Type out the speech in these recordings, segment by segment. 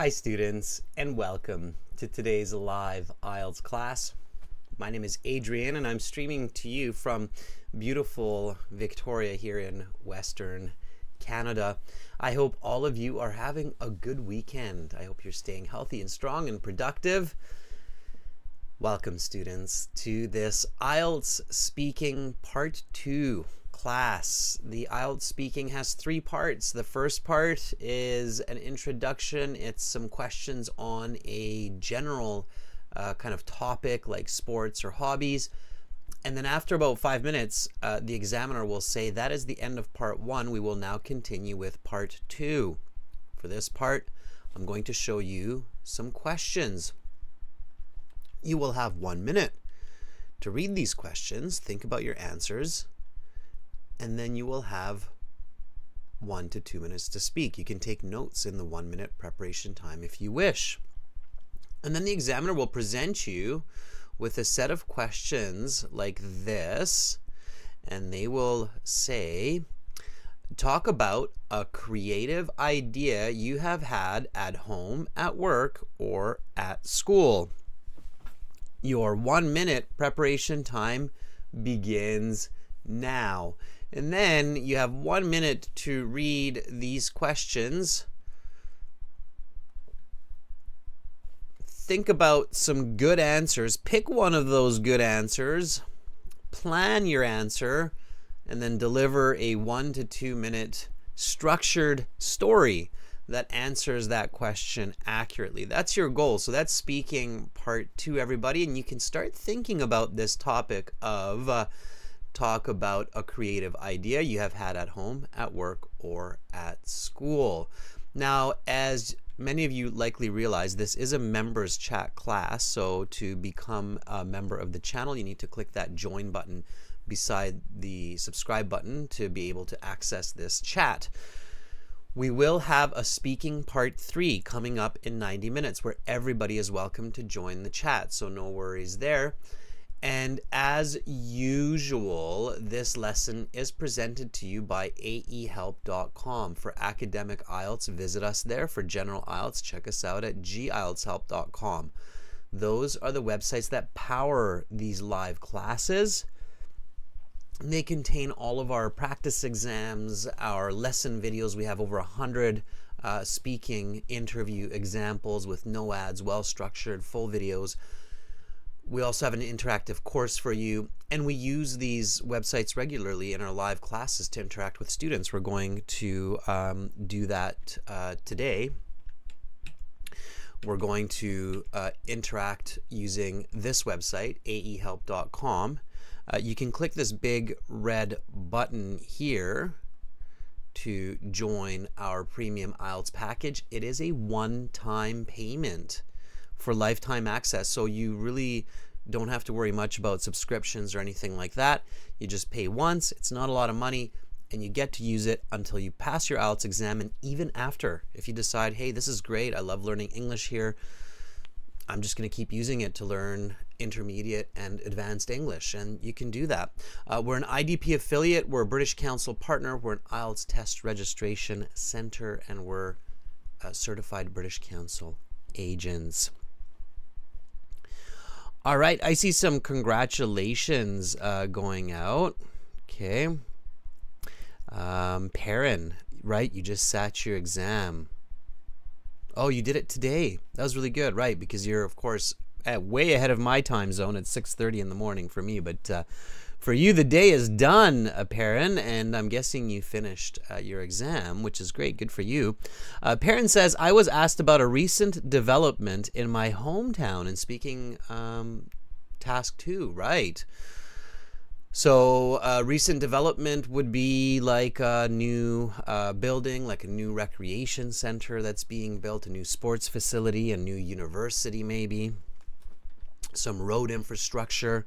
Hi students, and welcome to today's live IELTS class. My name is Adrian and I'm streaming to you from beautiful Victoria here in Western Canada. I hope all of you are having a good weekend. I hope you're staying healthy and strong and productive. Welcome students to this IELTS Speaking Part 2 class. The IELTS Speaking has 3 parts. The first part is an introduction. It's some questions on a general kind of topic like sports or hobbies. And then after about 5 minutes, the examiner will say that is the end of part 1. We will now continue with part 2. For this part, I'm going to show you some questions. You will have 1 minute to read these questions, think about your answers, and then you will have 1 to 2 minutes to speak. You can take notes in the 1 minute preparation time if you wish. And then the examiner will present you with a set of questions like this, and they will say, talk about a creative idea you have had at home, at work, or at school. Your 1 minute preparation time begins now. And then you have 1 minute to read these questions. Think about some good answers. Pick one of those good answers. Plan your answer. And then deliver a 1 to 2 minute structured story that answers that question accurately. That's your goal. So that's speaking part 2, everybody. And you can start thinking about this topic of talk about a creative idea you have had at home, at work, or at school. Now, as many of you likely realize, this is a members chat class. So to become a member of the channel, you need to click that join button beside the subscribe button to be able to access this chat. We will have a speaking part 3 coming up in 90 minutes where everybody is welcome to join the chat. So no worries there. And as usual, this lesson is presented to you by aehelp.com. For academic IELTS, visit us there. For general IELTS, check us out at gieltshelp.com. Those are the websites that power these live classes. They contain all of our practice exams, our lesson videos. We have over 100 speaking interview examples with no ads, well-structured, full videos. We also have an interactive course for you, and we use these websites regularly in our live classes to interact with students. We're going to do that today. We're going to interact using this website, aehelp.com. You can click this big red button here to join our premium IELTS package. It is a one-time payment for lifetime access, so you really don't have to worry much about subscriptions or anything like that. You just pay once. It's not a lot of money, and you get to use it until you pass your IELTS exam, and even after. If you decide, hey, this is great, I love learning English here, I'm just going to keep using it to learn intermediate and advanced English, and you can do that. We're an IDP affiliate, we're a British Council partner, we're an IELTS test registration center, and we're certified British Council agents. All right, I see some congratulations going out. Okay. Perrin, right, you just sat your exam. Oh, you did it today. That was really good, right? Because you're, of course, way ahead of my time zone at 6:30 in the morning for me. But for you, the day is done, Perrin, and I'm guessing you finished your exam, which is great. Good for you. Perrin says, I was asked about a recent development in my hometown in speaking task 2, right? So recent development would be like a new building, like a new recreation center that's being built, a new sports facility, a new university maybe, some road infrastructure.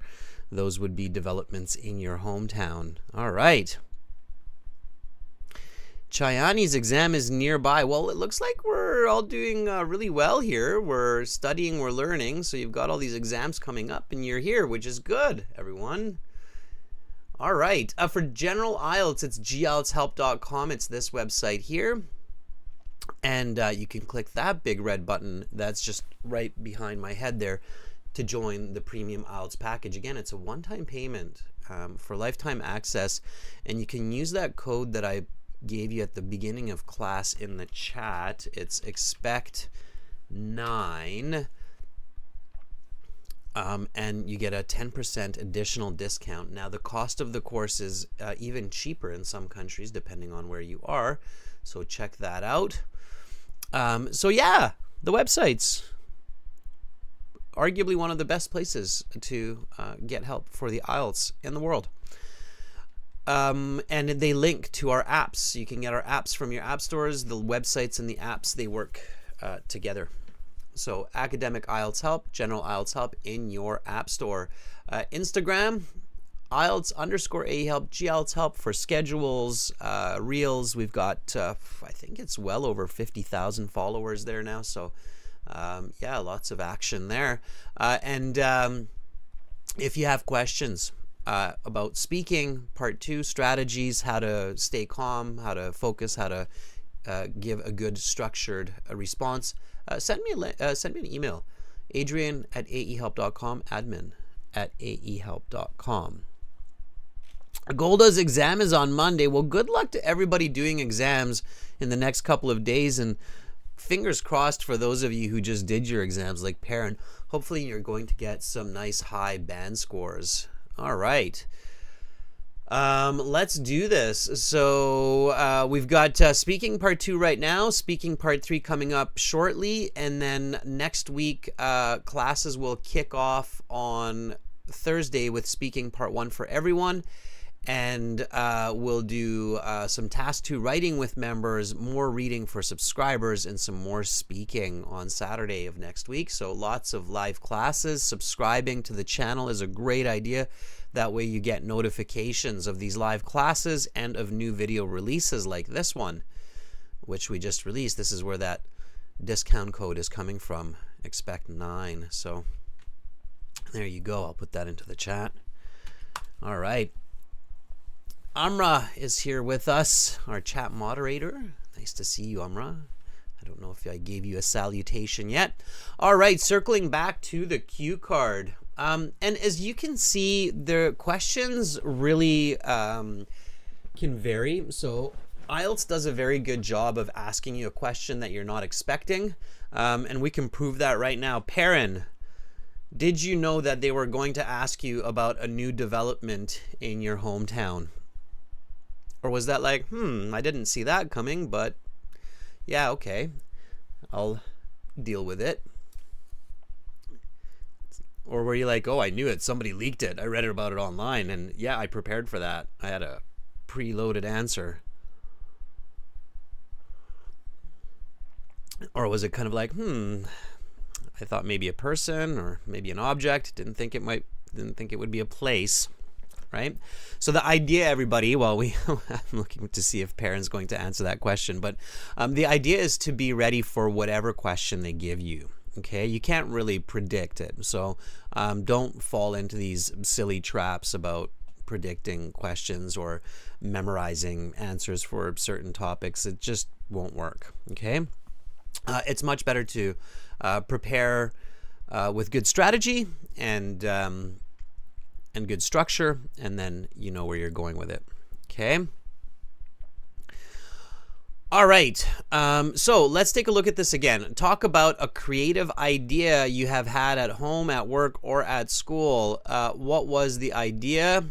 Those would be developments in your hometown. All right. Chayani's exam is nearby. Well, it looks like we're all doing really well here. We're studying, we're learning. So you've got all these exams coming up and you're here, which is good, everyone. All right. For general IELTS, it's gieltshelp.com. It's this website here. And you can click that big red button that's just right behind my head there to join the premium IELTS package. Again, it's a one-time payment for lifetime access, and you can use that code that I gave you at the beginning of class in the chat. It's expect9, and you get a 10% additional discount. Now, the cost of the course is even cheaper in some countries depending on where you are, so check that out. So yeah, the website's arguably one of the best places to get help for the IELTS in the world. And they link to our apps. You can get our apps from your app stores. The websites and the apps, they work together. So academic IELTS help, general IELTS help in your app store. Instagram, IELTS_AE help, GIELTS help for schedules, reels. We've got, I think it's well over 50,000 followers there now. So yeah, lots of action there. And if you have questions about speaking, part 2, strategies, how to stay calm, how to focus, how to give a good structured response, send me an email, adrian@aehelp.com, admin@aehelp.com. Golda's exam is on Monday. Well, good luck to everybody doing exams in the next couple of days, and fingers crossed for those of you who just did your exams like Perrin. Hopefully you're going to get some nice high band scores. All right. Let's do this. So we've got speaking part 2 right now, speaking part 3 coming up shortly, and then next week classes will kick off on Thursday with speaking part 1 for everyone. And we'll do some task 2 writing with members, more reading for subscribers, and some more speaking on Saturday of next week. So lots of live classes. Subscribing to the channel is a great idea. That way you get notifications of these live classes and of new video releases like this one, which we just released. This is where that discount code is coming from, expect9. So there you go. I'll put that into the chat. All right. Amra is here with us, our chat moderator. Nice to see you, Amra. I don't know if I gave you a salutation yet. All right, circling back to the cue card. And as you can see, the questions really can vary. So IELTS does a very good job of asking you a question that you're not expecting. And we can prove that right now. Perrin, did you know that they were going to ask you about a new development in your hometown? Or was that like, I didn't see that coming, but yeah, okay, I'll deal with it? Or were you like, oh, I knew it, somebody leaked it, I read about it online, and yeah, I prepared for that, I had a preloaded answer? Or was it kind of like, I thought maybe a person or maybe an object, didn't think it would be a place? Right? So the idea, everybody, well, I'm looking to see if Perrin's going to answer that question, but the idea is to be ready for whatever question they give you. Okay, you can't really predict it, so don't fall into these silly traps about predicting questions or memorizing answers for certain topics. It just won't work. Okay, it's much better to prepare with good strategy and good structure, and then you know where you're going with it. Okay. All right. So let's take a look at this again. Talk about a creative idea you have had at home, at work, or at school. What was the idea?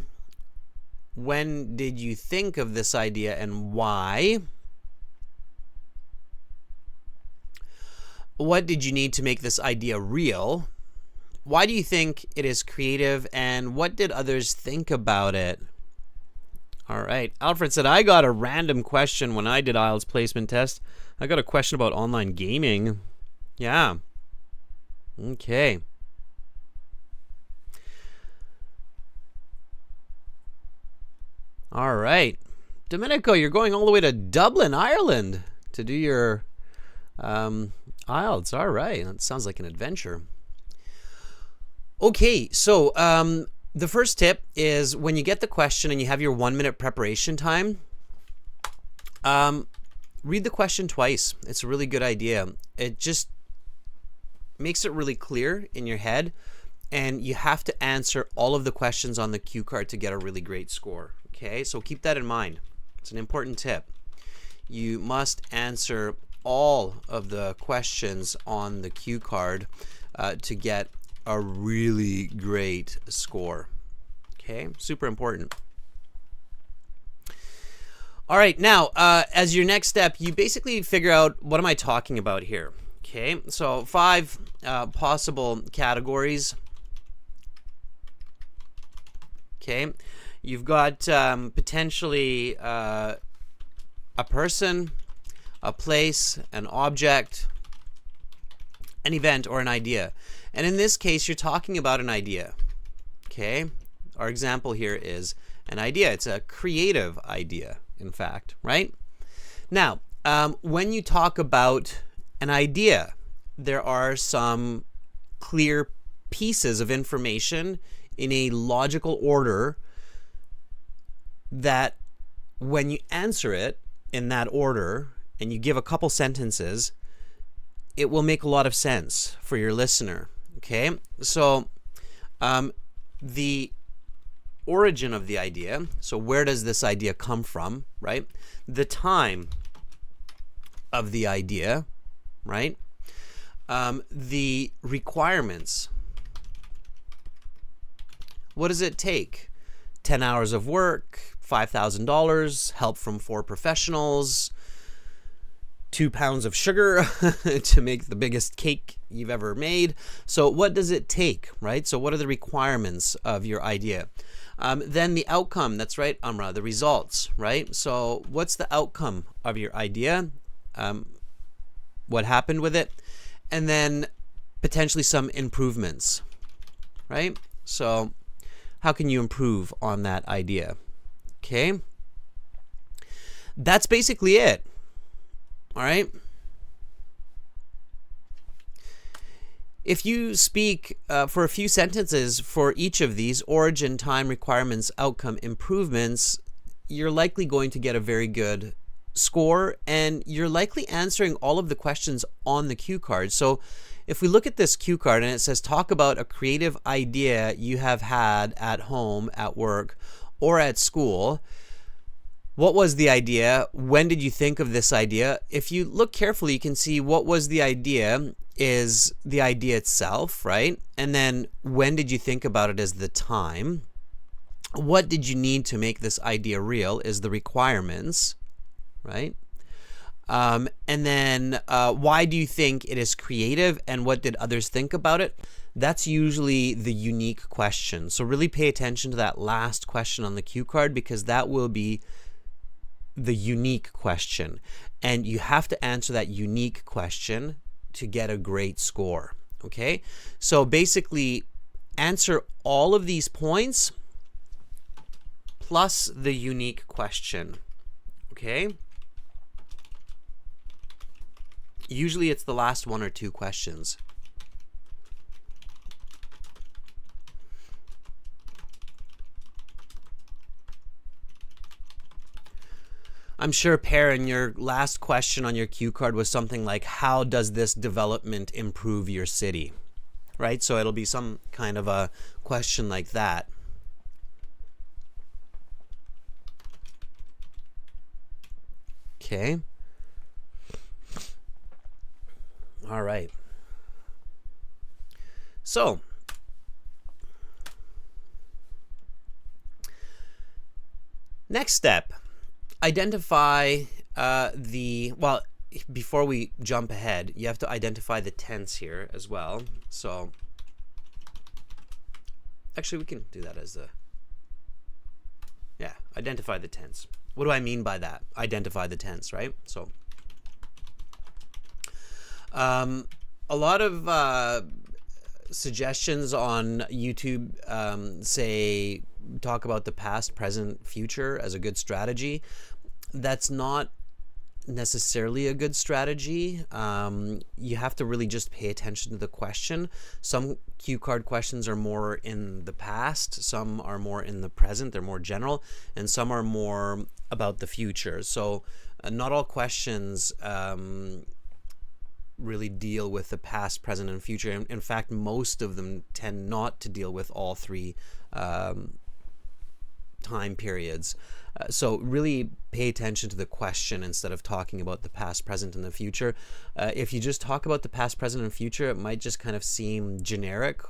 When did you think of this idea, and why? What did you need to make this idea real? Why do you think it is creative, and what did others think about it? All right. Alfred said, I got a random question when I did IELTS placement test. I got a question about online gaming. Yeah. Okay. All right. Domenico, you're going all the way to Dublin, Ireland to do your IELTS. All right. That sounds like an adventure. Okay, so the first tip is when you get the question and you have your 1-minute preparation time, read the question twice. It's a really good idea. It just makes it really clear in your head, and you have to answer all of the questions on the cue card to get a really great score. Okay, so keep that in mind. It's an important tip. You must answer all of the questions on the cue card to get a really great score. Okay, super important. All right, now as your next step, you basically figure out, what am I talking about here? Okay, so 5 possible categories. Okay, you've got potentially a person, a place, an object, an event, or an idea. And in this case, you're talking about an idea. Okay, our example here is an idea. It's a creative idea, in fact, right? Now, when you talk about an idea, there are some clear pieces of information in a logical order that when you answer it in that order and you give a couple sentences, it will make a lot of sense for your listener. Okay, so the origin of the idea, so where does this idea come from, right? The time of the idea, right? The requirements. What does it take? 10 hours of work, $5,000, help from 4 professionals, 2 pounds of sugar to make the biggest cake you've ever made. So what does it take, right? So what are the requirements of your idea? Then the outcome, that's right, Amra, the results, right? So what's the outcome of your idea? What happened with it? And then potentially some improvements, right? So how can you improve on that idea? Okay, that's basically it. All right. If you speak for a few sentences for each of these: origin, time, requirements, outcome, improvements, you're likely going to get a very good score, and you're likely answering all of the questions on the cue card. So if we look at this cue card and it says, talk about a creative idea you have had at home, at work, or at school. What was the idea? When did you think of this idea? If you look carefully, you can see what was the idea is the idea itself, right? And then when did you think about it as the time? What did you need to make this idea real is the requirements, right? And then why do you think it is creative, and what did others think about it? That's usually the unique question. So really pay attention to that last question on the cue card, because that will be the unique question, and you have to answer that unique question to get a great score. Okay, so basically answer all of these points plus the unique question. Okay, usually it's the last 1 or 2 questions. I'm sure, Perrin, your last question on your cue card was something like, how does this development improve your city? Right? So it'll be some kind of a question like that. Okay. All right. So, next step. Identify well, before we jump ahead, you have to identify the tense here as well. So actually we can do that as identify the tense. What do I mean by that? Identify the tense, right? So a lot of suggestions on YouTube say talk about the past, present, future as a good strategy. That's not necessarily a good strategy. You have to really just pay attention to the question. Some cue card questions are more in the past, some are more in the present, they're more general, and some are more about the future. So Not all questions really deal with the past, present, and future. In fact, most of them tend not to deal with all three time periods. So really pay attention to the question instead of talking about the past, present, and the future. If you just talk about the past, present, and future, it might just kind of seem generic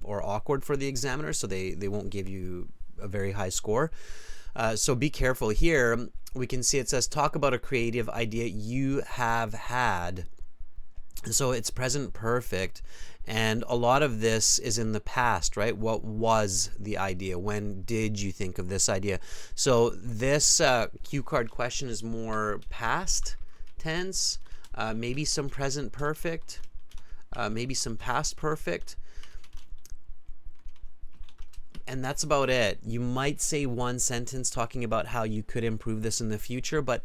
or awkward for the examiner, so they won't give you a very high score. So be careful here. We can see it says, talk about a creative idea you have had. So it's present perfect. And a lot of this is in the past, right? What was the idea? When did you think of this idea? So this cue card question is more past tense, maybe some present perfect, maybe some past perfect. And that's about it. You might say one sentence talking about how you could improve this in the future, but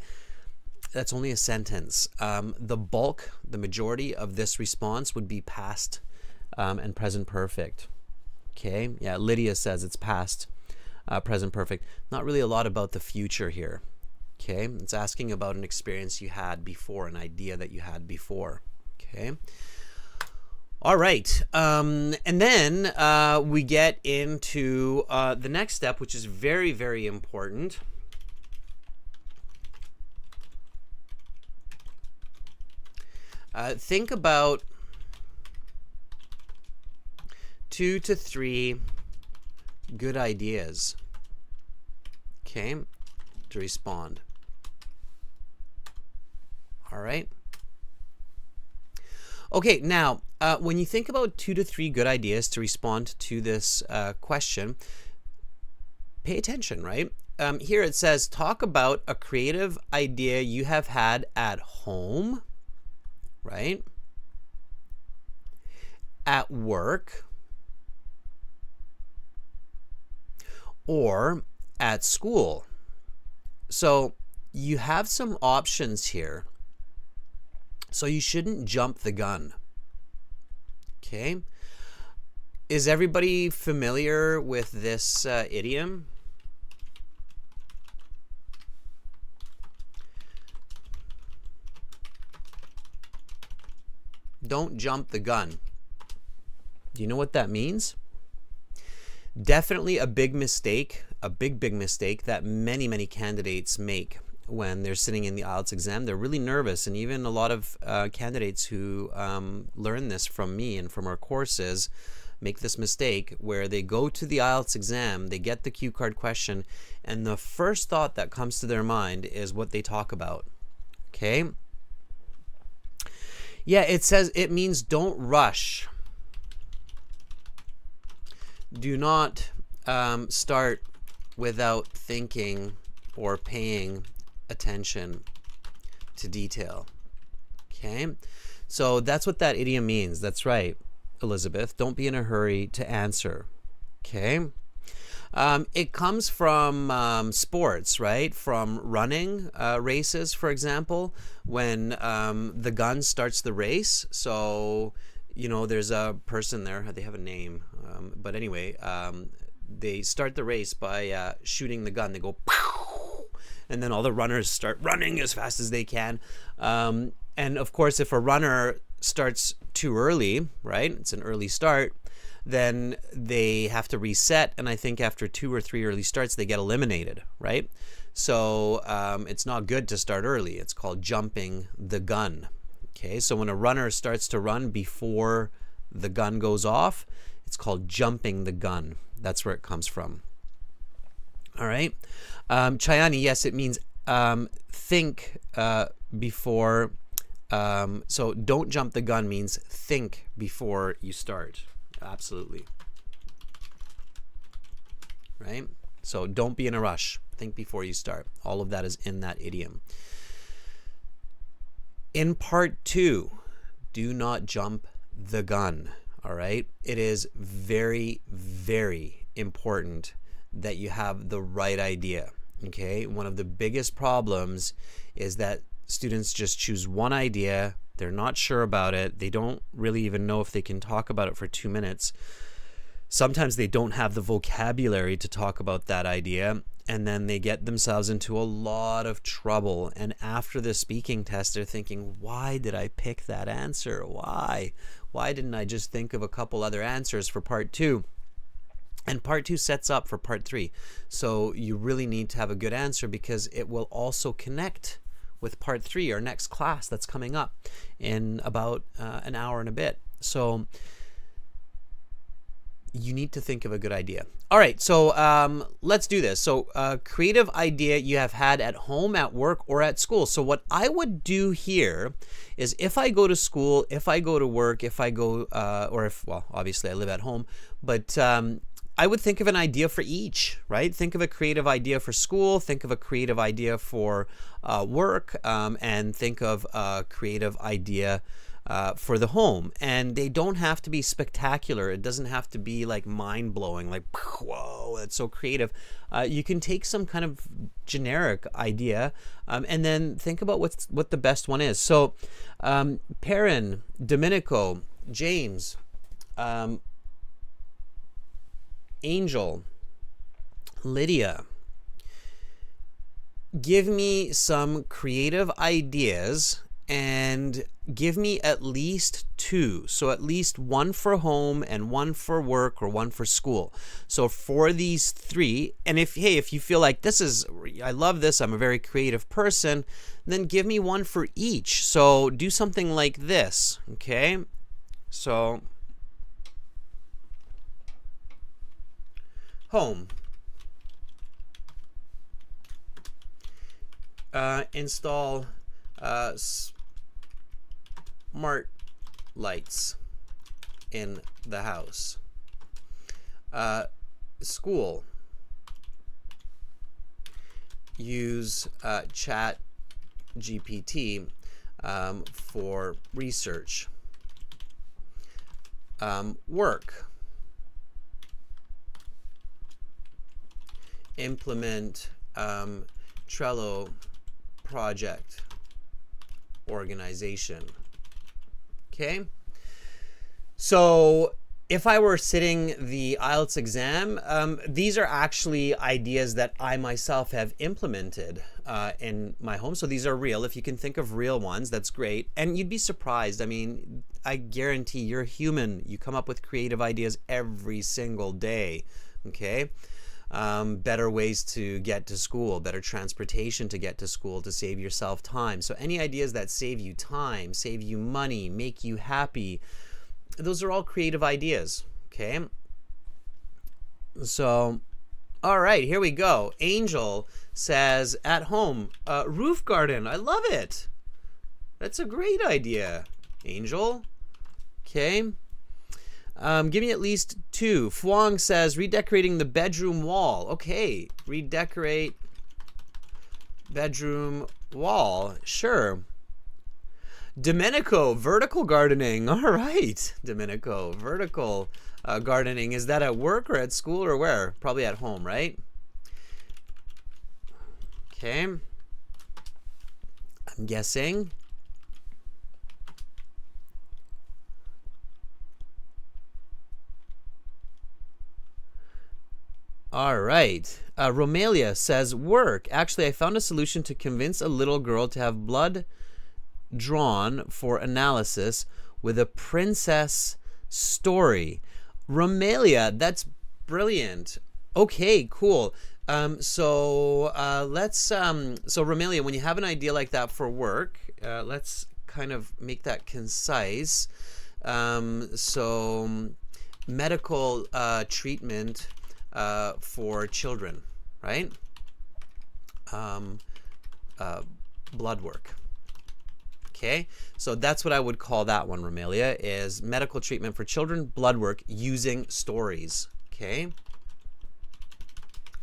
that's only a sentence. The bulk, the majority of this response would be past and present perfect. Okay, yeah, Lydia says it's past, present perfect. Not really a lot about the future here. Okay, it's asking about an experience you had before, an idea that you had before. Okay. All right, and then we get into the next step, which is very, very important. Think about 2 to 3 good ideas, okay, to respond. All right. Okay, now, when you think about 2 to 3 good ideas to respond to this question, pay attention, right? Here it says, talk about a creative idea you have had at home, right? At work, or at school. So you have some options here. So you shouldn't jump the gun. Okay. Is everybody familiar with this idiom? Don't jump the gun. Do you know what that means? Definitely a big mistake, a big mistake that many candidates make when they're sitting in the IELTS exam. They're really nervous, and even a lot of candidates who learn this from me and from our courses make this mistake where they go to the IELTS exam, they get the cue card question, and the first thought that comes to their mind is what they talk about. Okay? Yeah, it says it means don't rush. Do not start without thinking or paying attention to detail. Okay, so that's what that idiom means. That's right, Elizabeth. Don't be in a hurry to answer. Okay, it comes from sports, right? From running races, for example, when the gun starts the race. So you know, there's a person there. They have a name, but anyway, they start the race by shooting the gun. They go pow, and then all the runners start running as fast as they can. And of course, if a runner starts too early, right, it's an early start, then they have to reset. And I think after 2 or 3 early starts, they get eliminated, right? So it's not good to start early. It's called jumping the gun. Okay, so when a runner starts to run before the gun goes off, it's called jumping the gun. That's where it comes from. All right. Chayani, yes, it means think before. So don't jump the gun means think before you start. Absolutely. Right? So don't be in a rush. Think before you start. All of that is in that idiom. In part 2, do not jump the gun. All right? It is very, very important that you have the right idea. Okay? One of the biggest problems is that students just choose one idea. They're not sure about it. They don't really even know if they can talk about it for 2 minutes. Sometimes they don't have the vocabulary to talk about that idea. and then they get themselves into a lot of trouble. And after the speaking test, they're thinking, why did I pick that answer? Why didn't I just think of a couple other answers for part 2? And part 2 sets up for part 3. So you really need to have a good answer, because it will also connect with part 3, our next class that's coming up in about an hour and a bit. So you need to think of a good idea. All right, so let's do this. So creative idea you have had at home, at work, or at school. So what I would do here is, if I go to school, if I go to work, if I go, well, obviously I live at home, but I would think of an idea for each, right? Think of a creative idea for school, think of a creative idea for work, and think of a creative idea for the home. And they don't have to be spectacular. It doesn't have to be like mind-blowing, like, whoa, that's so creative. You can take some kind of generic idea and then think about what the best one is. So Perrin, Domenico, James, Angel, Lydia, give me some creative ideas and give me at least 2. So at least one for home and one for work or one for school. So for these 3, and if you feel like I love this, I'm a very creative person, then give me one for each. So do something like this, okay? So home. Install smart lights in the house. School. Use chat GPT for research. Work. Implement Trello project organization. Okay, so if I were sitting the IELTS exam, these are actually ideas that I myself have implemented in my home. So these are real. If you can think of real ones, that's great. And you'd be surprised. I mean, I guarantee you're human. You come up with creative ideas every single day. Okay. Better ways to get to school, better transportation to get to school to save yourself time. So any ideas that save you time, save you money, make you happy, those are all creative ideas, okay? So, all right, here we go. Angel says, at home, roof garden. I love it. That's a great idea, Angel. Okay. Give me at least 2. Fuang says, redecorating the bedroom wall. Okay, redecorate bedroom wall. Sure. Domenico, vertical gardening. All right, Domenico, vertical gardening. Is that at work or at school or where? Probably at home, right? Okay. I'm guessing. All right. Romelia says, work. Actually, I found a solution to convince a little girl to have blood drawn for analysis with a princess story. Romelia, that's brilliant. Okay, cool. So Romelia, when you have an idea like that for work, let's kind of make that concise. So medical treatment for children, right? Blood work. Okay, so that's what I would call that one, Romelia, is medical treatment for children, blood work using stories. Okay,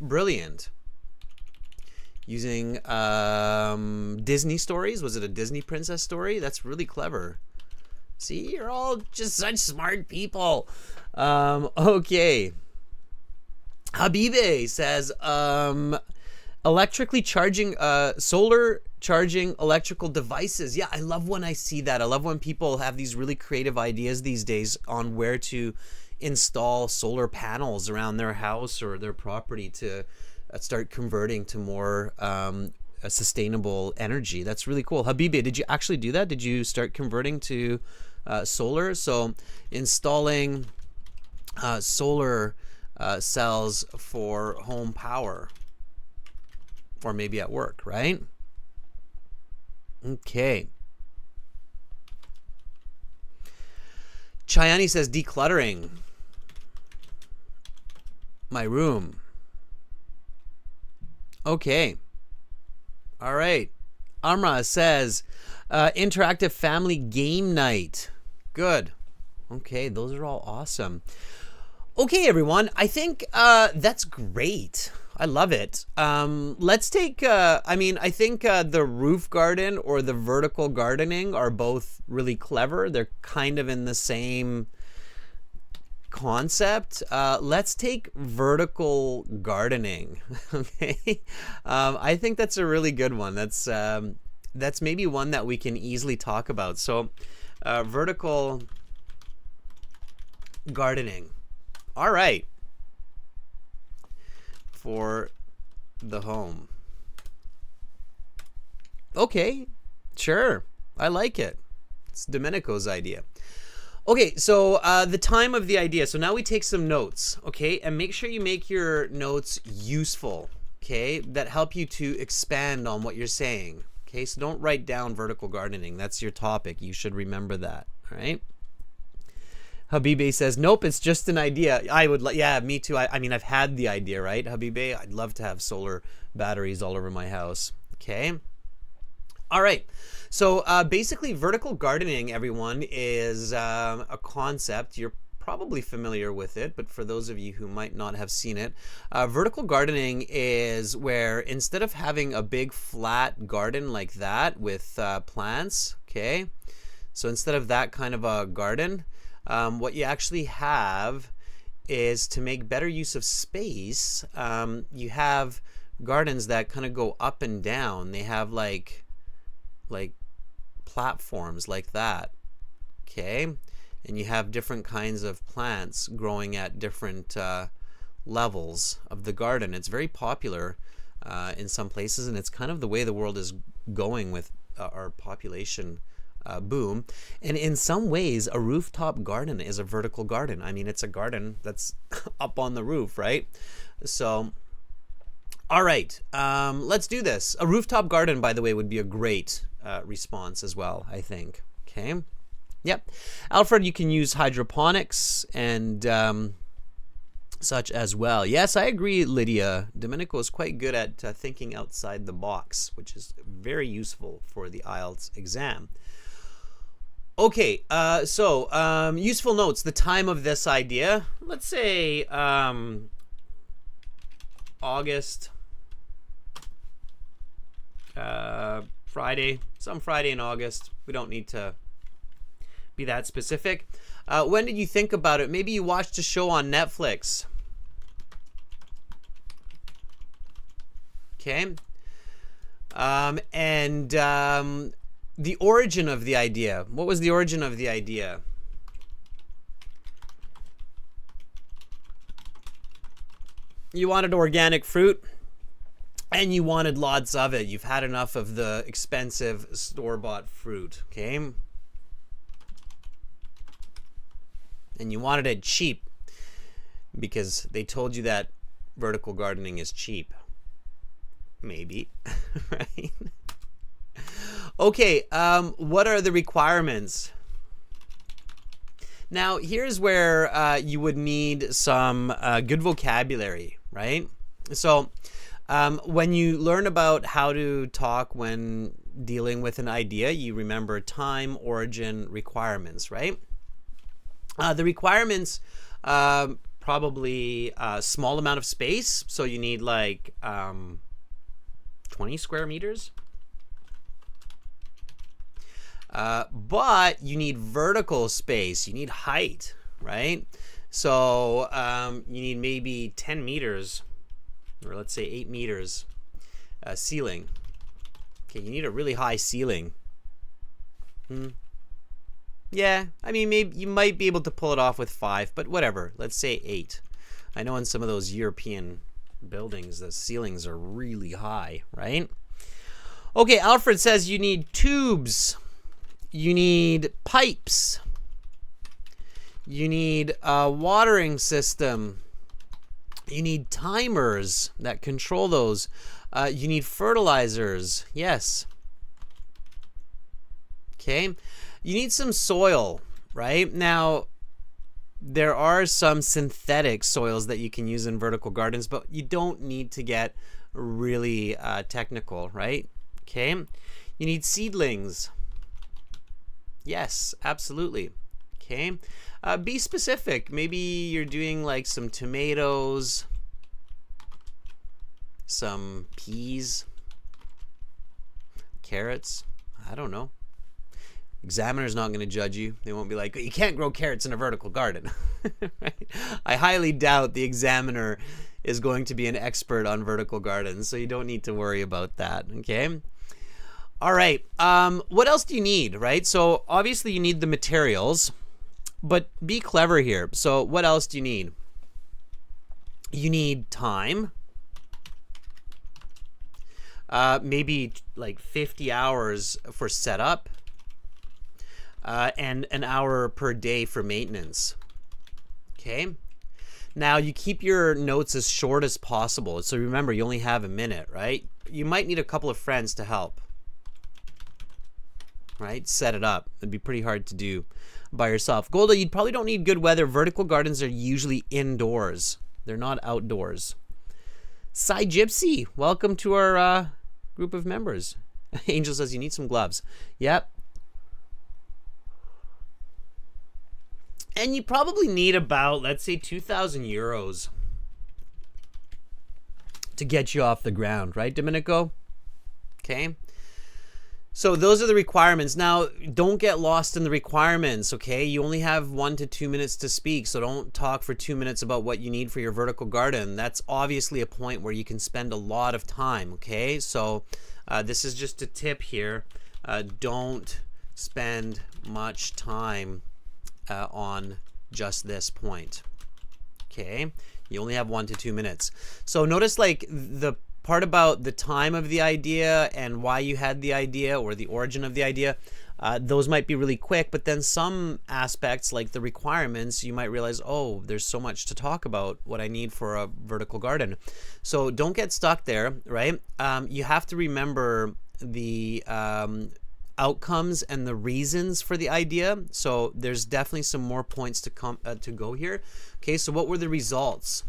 brilliant. Using Disney stories. Was it a Disney princess story? That's really clever. See, you're all just such smart people. Okay. Habibe says, electrically charging, solar charging electrical devices. Yeah, I love when I see that. I love when people have these really creative ideas these days on where to install solar panels around their house or their property to start converting to more a sustainable energy. That's really cool. Habibi, did you actually do that? Did you start converting to solar? So installing solar cells for home power, or maybe at work, right? Okay. Chayani says decluttering my room. Okay. All right. Amra says interactive family game night. Good. Okay, those are all awesome. Okay, everyone. I think that's great. I love it. Let's take, I think the roof garden or the vertical gardening are both really clever. They're kind of in the same concept. Let's take vertical gardening. Okay. I think that's a really good one. That's maybe one that we can easily talk about. So vertical gardening. All right. For the home. Okay, sure. I like it. It's Domenico's idea. Okay, so the time of the idea. So now we take some notes, okay? And make sure you make your notes useful, okay? That help you to expand on what you're saying, okay? So don't write down vertical gardening. That's your topic. You should remember that, all right? Habibi says, nope, it's just an idea. I would like, yeah, me too. I mean, I've had the idea, right, Habibi? I'd love to have solar batteries all over my house. Okay. All right. So basically, vertical gardening, everyone, is a concept. You're probably familiar with it, but for those of you who might not have seen it, vertical gardening is where instead of having a big flat garden like that with plants, okay, so instead of that kind of a garden, what you actually have is, to make better use of space, you have gardens that kind of go up and down. They have like platforms like that, okay? And you have different kinds of plants growing at different levels of the garden. It's very popular in some places, and it's kind of the way the world is going with our population boom. And in some ways, a rooftop garden is a vertical garden. I mean, it's a garden that's up on the roof, right? So, all right, let's do this. A rooftop garden, by the way, would be a great response as well, I think. Okay. Yep. Alfred, you can use hydroponics and such as well. Yes, I agree, Lydia. Domenico is quite good at thinking outside the box, which is very useful for the IELTS exam. Okay, so useful notes, the time of this idea, let's say August, Friday, some Friday in August. We don't need to be that specific. When did you think about it? Maybe you watched a show on Netflix. Okay. The origin of the idea. What was the origin of the idea? You wanted organic fruit and you wanted lots of it. You've had enough of the expensive store-bought fruit, okay? And you wanted it cheap because they told you that vertical gardening is cheap. Maybe, right? Okay, what are the requirements? Now, here's where you would need some good vocabulary, right? So, when you learn about how to talk when dealing with an idea, you remember time, origin, requirements, right? The requirements, probably a small amount of space. So you need like 20 square meters. But you need vertical space. You need height, right? So you need maybe 10 meters, or let's say 8 meters ceiling. Okay, you need a really high ceiling. Yeah, I mean, maybe you might be able to pull it off with 5, but whatever. Let's say 8. I know in some of those European buildings, the ceilings are really high, right? Okay, Alfred says you need tubes, you need pipes, you need a watering system, you need timers that control those, you need fertilizers, yes. Okay, you need some soil, right? Now, there are some synthetic soils that you can use in vertical gardens, but you don't need to get really technical, right? Okay, you need seedlings. Yes, absolutely. Okay, be specific. Maybe you're doing like some tomatoes, some peas, carrots. I don't know. Examiner's not going to judge you. They won't be like, you can't grow carrots in a vertical garden. Right? I highly doubt the examiner is going to be an expert on vertical gardens, so you don't need to worry about that, okay? All right, what else do you need, right? So obviously you need the materials, but be clever here. So what else do you need? You need time. Maybe like 50 hours for setup. And an hour per day for maintenance. Okay. Now you keep your notes as short as possible. So remember, you only have a minute, right? You might need a couple of friends to help, right? Set it up. It'd be pretty hard to do by yourself. Golda, you probably don't need good weather. Vertical gardens are usually indoors. They're not outdoors. Cy Gypsy, welcome to our group of members. Angel says you need some gloves. Yep. And you probably need about, let's say, 2,000 euros to get you off the ground, right, Domenico? Okay. So those are the requirements. Now, don't get lost in the requirements, okay? You only have 1 to 2 minutes to speak, so don't talk for 2 minutes about what you need for your vertical garden. That's obviously a point where you can spend a lot of time, okay? So this is just a tip here. Don't spend much time on just this point. Okay, you only have 1 to 2 minutes. So notice like the part about the time of the idea and why you had the idea or the origin of the idea, those might be really quick, but then some aspects like the requirements, you might realize, oh, there's so much to talk about what I need for a vertical garden. So don't get stuck there, right? You have to remember the outcomes and the reasons for the idea. So there's definitely some more points to go here. Okay, so what were the results?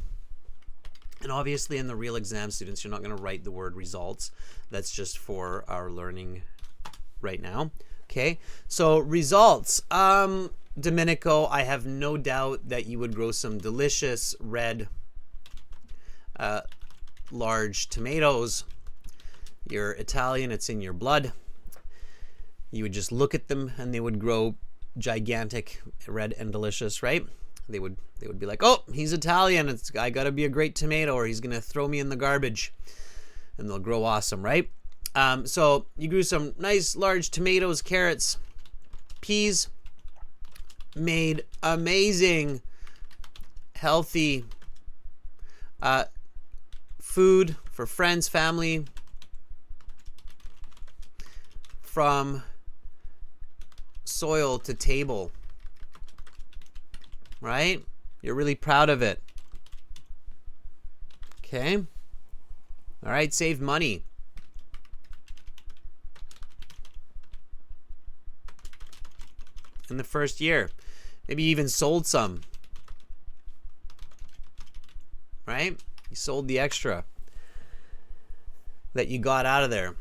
And obviously in the real exam, students, you're not going to write the word results. That's just for our learning right now. Okay, so results. Domenico, I have no doubt that you would grow some delicious red large tomatoes. You're Italian, it's in your blood. You would just look at them and they would grow gigantic, red and delicious, right? They would be like, oh, he's Italian. I gotta be a great tomato or he's gonna throw me in the garbage. And they'll grow awesome, right? So you grew some nice large tomatoes, carrots, peas, made amazing, healthy food for friends, family, from soil to table, right? You're really proud of it. Okay. All right, save money. In the first year. Maybe you even sold some. Right? You sold the extra that you got out of there.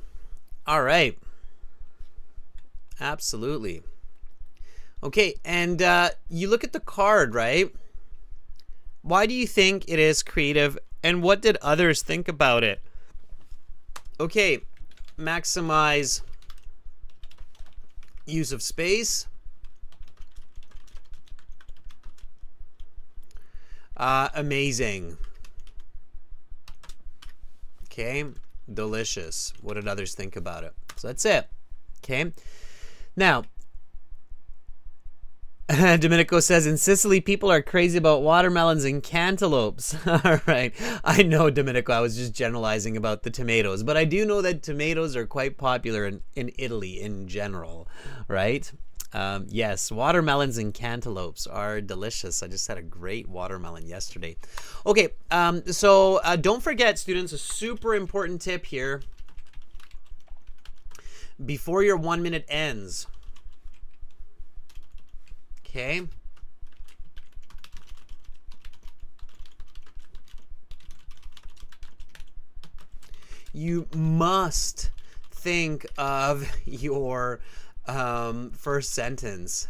All right. Absolutely. Okay, and you look at the card, right? Why do you think it is creative, and what did others think about it? Okay, maximize use of space. Amazing. Okay, delicious. What did others think about it? So that's it. Okay. Now, Domenico says, in Sicily, people are crazy about watermelons and cantaloupes. All right. I know, Domenico, I was just generalizing about the tomatoes, but I do know that tomatoes are quite popular in Italy in general, right? Yes, watermelons and cantaloupes are delicious. I just had a great watermelon yesterday. Okay, so don't forget, students, a super important tip here. Before your 1 minute ends, okay? You must think of your first sentence.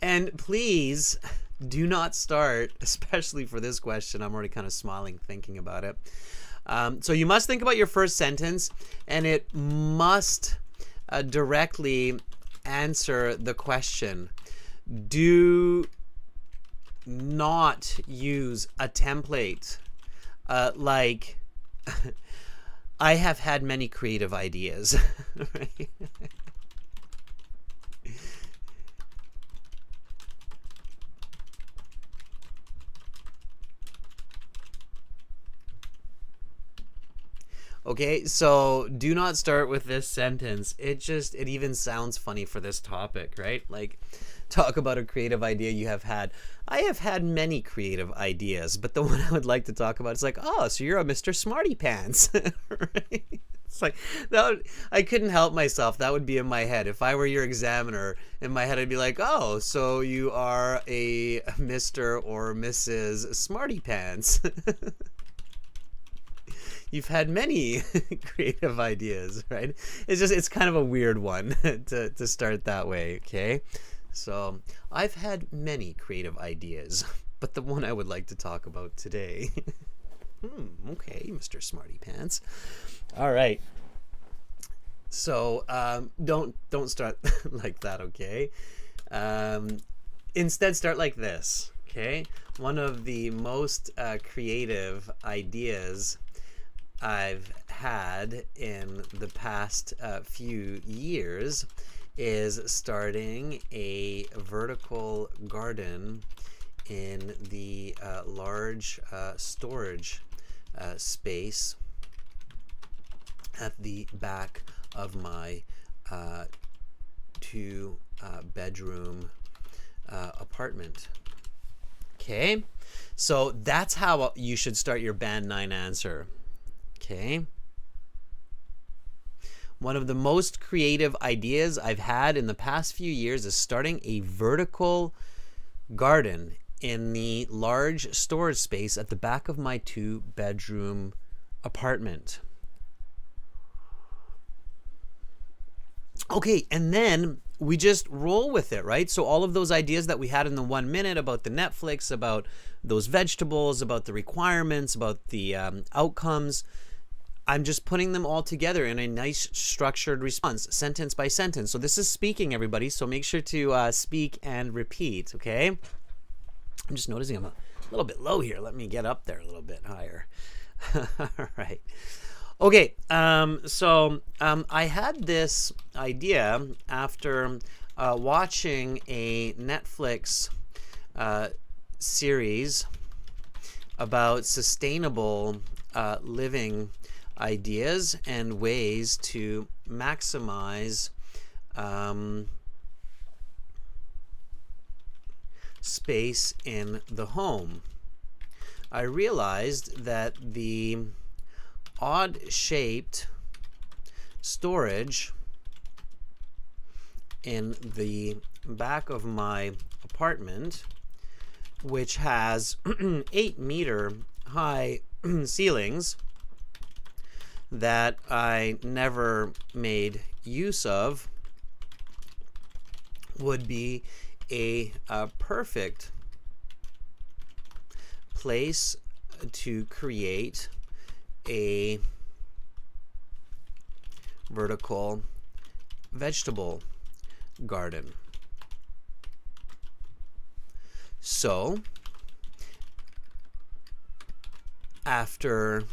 And please do not start, especially for this question. I'm already kind of smiling thinking about it. So you must think about your first sentence, and it must directly answer the question. Do not use a template like I have had many creative ideas. Right? Okay, so do not start with this sentence. It even sounds funny for this topic, right? Like, talk about a creative idea you have had. I have had many creative ideas, but the one I would like to talk about is like, oh, so you're a Mr. Smarty Pants, right? It's like, I couldn't help myself. That would be in my head. If I were your examiner, in my head I'd be like, oh, so you are a Mr. or Mrs. Smarty Pants. You've had many creative ideas, right? It's kind of a weird one to start that way, okay? So I've had many creative ideas, but the one I would like to talk about today. Okay, Mr. Smarty Pants. All right. So don't start like that, okay? Instead, start like this, okay? One of the most creative ideas I've had in the past few years is starting a vertical garden in the large storage space at the back of my two bedroom apartment. Okay, so that's how you should start your Band 9 answer. Okay. One of the most creative ideas I've had in the past few years is starting a vertical garden in the large storage space at the back of my 2-bedroom apartment. Okay, and then we just roll with it, right? So all of those ideas that we had in the 1 minute about the Netflix, about those vegetables, about the requirements, about the outcomes, I'm just putting them all together in a nice structured response, sentence by sentence. So this is speaking, everybody. So make sure to speak and repeat, okay? I'm just noticing I'm a little bit low here. Let me get up there a little bit higher. All right. Okay, so I had this idea after watching a Netflix series about sustainable living ideas and ways to maximize space in the home. I realized that the odd-shaped storage in the back of my apartment, which has 8-meter high ceilings that I never made use of, would be a perfect place to create a vertical vegetable garden. So, after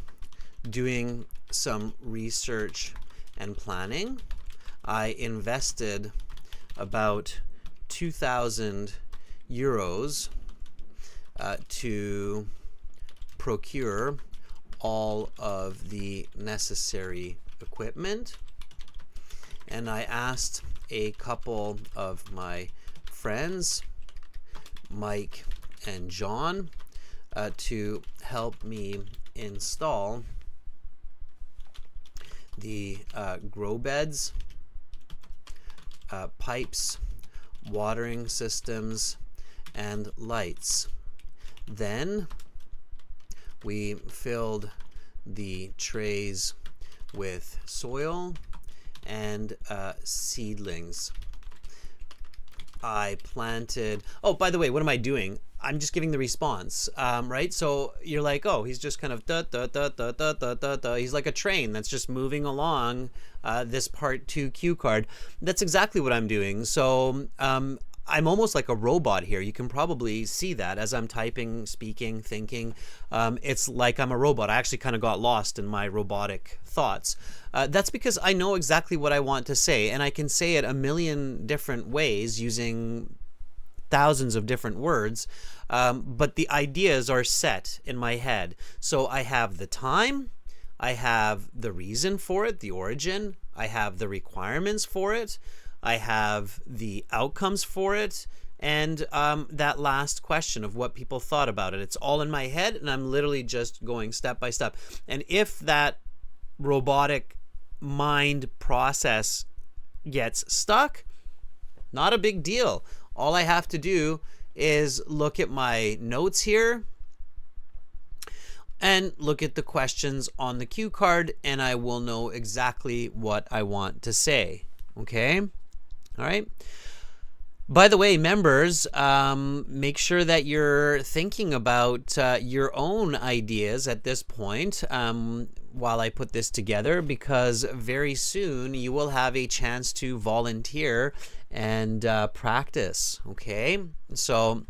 doing some research and planning, I invested about 2,000 euros to procure all of the necessary equipment. And I asked a couple of my friends, Mike and John, to help me install the grow beds, pipes, watering systems, and lights. Then we filled the trays with soil and seedlings. I planted, oh, by the way, what am I doing? I'm just giving the response, right? So you're like, oh, he's just kind of da da da da da da da da. He's like a train that's just moving along this part 2 cue card. That's exactly what I'm doing. So I'm almost like a robot here. You can probably see that as I'm typing, speaking, thinking. It's like I'm a robot. I actually kind of got lost in my robotic thoughts. That's because I know exactly what I want to say, and I can say it a million different ways using thousands of different words, but the ideas are set in my head. So I have the time, I have the reason for it, the origin, I have the requirements for it, I have the outcomes for it, and that last question of what people thought about it. It's all in my head, and I'm literally just going step by step. And if that robotic mind process gets stuck, not a big deal. All I have to do is look at my notes here and look at the questions on the cue card, and I will know exactly what I want to say. Okay? All right. By the way, members, make sure that you're thinking about your own ideas at this point while I put this together, because very soon you will have a chance to volunteer and practice. Okay, so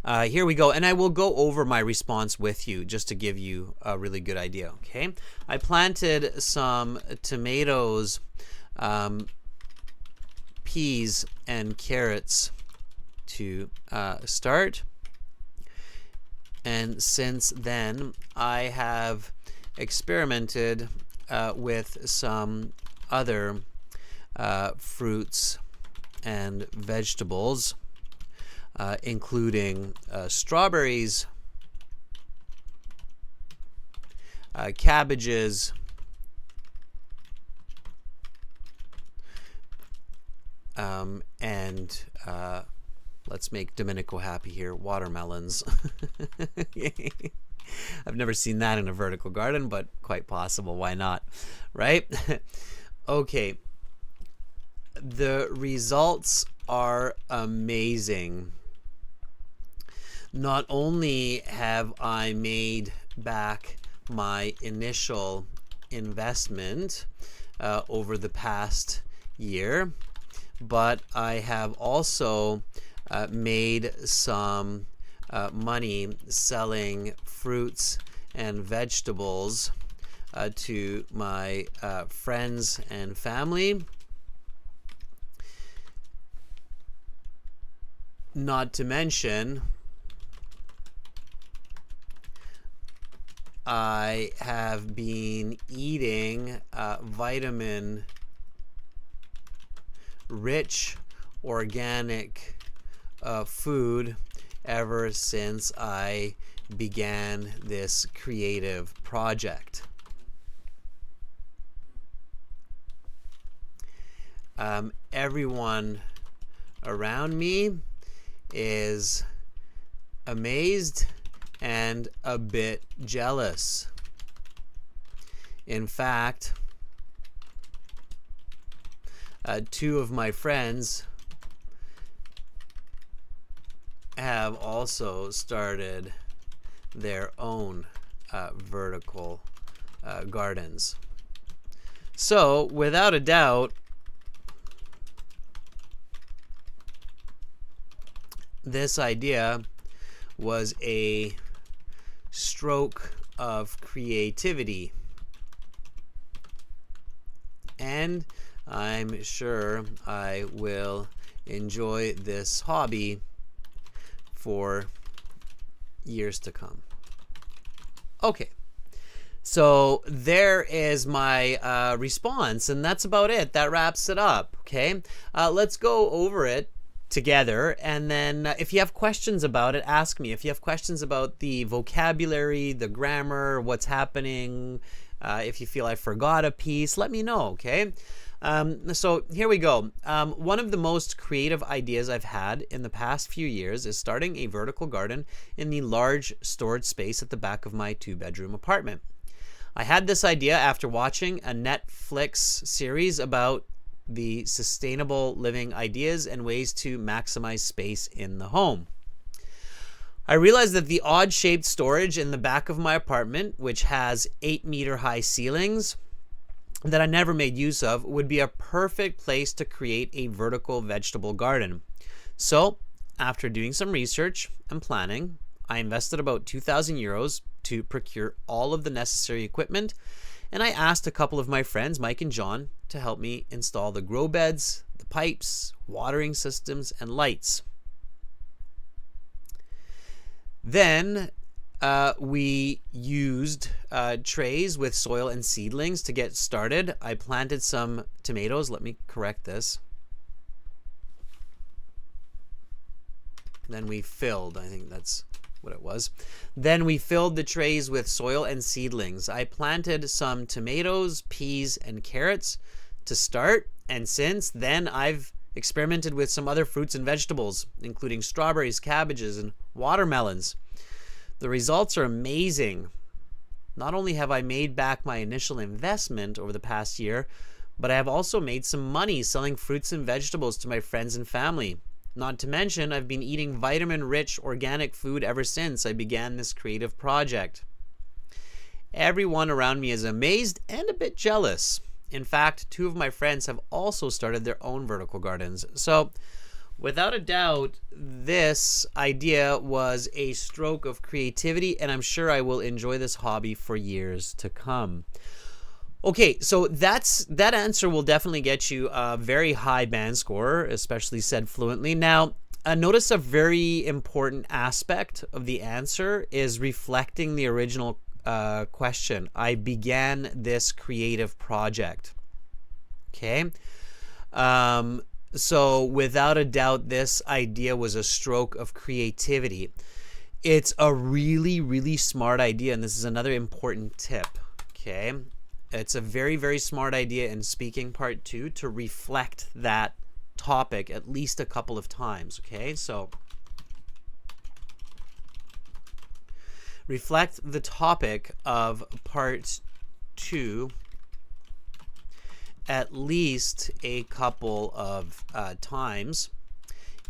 here we go, and I will go over my response with you just to give you a really good idea. Okay, I planted some tomatoes, peas, and carrots to start, and since then I have experimented with some other fruits and vegetables, including strawberries, cabbages, and let's make Domenico happy here, watermelons. I've never seen that in a vertical garden, but quite possible. Why not? Right? Okay. The results are amazing. Not only have I made back my initial investment over the past year, but I have also made some money selling fruits and vegetables to my friends and family. Not to mention, I have been eating vitamin-rich organic food ever since I began this creative project. Everyone around me is amazed and a bit jealous. In fact, two of my friends have also started their own vertical gardens. So, without a doubt, this idea was a stroke of creativity, and I'm sure I will enjoy this hobby for years to come. Okay. So there is my response, and that's about it. That wraps it up, okay? Let's go over it together, and then if you have questions about it, ask me. If you have questions about the vocabulary, the grammar, what's happening, if you feel I forgot a piece, let me know, okay? So here we go. One of the most creative ideas I've had in the past few years is starting a vertical garden in the large storage space at the back of my 2-bedroom apartment. I had this idea after watching a Netflix series about the sustainable living ideas and ways to maximize space in the home. I realized that the odd-shaped storage in the back of my apartment, which has 8-meter-high ceilings that I never made use of, would be a perfect place to create a vertical vegetable garden. So, after doing some research and planning, I invested about 2,000 euros to procure all of the necessary equipment, and I asked a couple of my friends, Mike and John, to help me install the grow beds, the pipes, watering systems, and lights. Then we used trays with soil and seedlings to get started. I planted some tomatoes. Let me correct this. Then we filled, I think that's what it was. Then we filled the trays with soil and seedlings. I planted some tomatoes, peas, and carrots to start, and since then I've experimented with some other fruits and vegetables, including strawberries, cabbages, and watermelons. The results are amazing. Not only have I made back my initial investment over the past year, but I have also made some money selling fruits and vegetables to my friends and family. Not to mention, I've been eating vitamin-rich organic food ever since I began this creative project. Everyone around me is amazed and a bit jealous. In fact, 2 of my friends have also started their own vertical gardens. So, without a doubt, this idea was a stroke of creativity, and I'm sure I will enjoy this hobby for years to come. Okay, so that answer will definitely get you a very high band score, especially said fluently. Now, notice a very important aspect of the answer is reflecting the original question. I began this creative project. Okay. So without a doubt, this idea was a stroke of creativity. It's a really, really smart idea, and this is another important tip. Okay. It's a very, very smart idea in speaking part 2 to reflect that topic at least a couple of times. Okay, so reflect the topic of part 2 at least a couple of times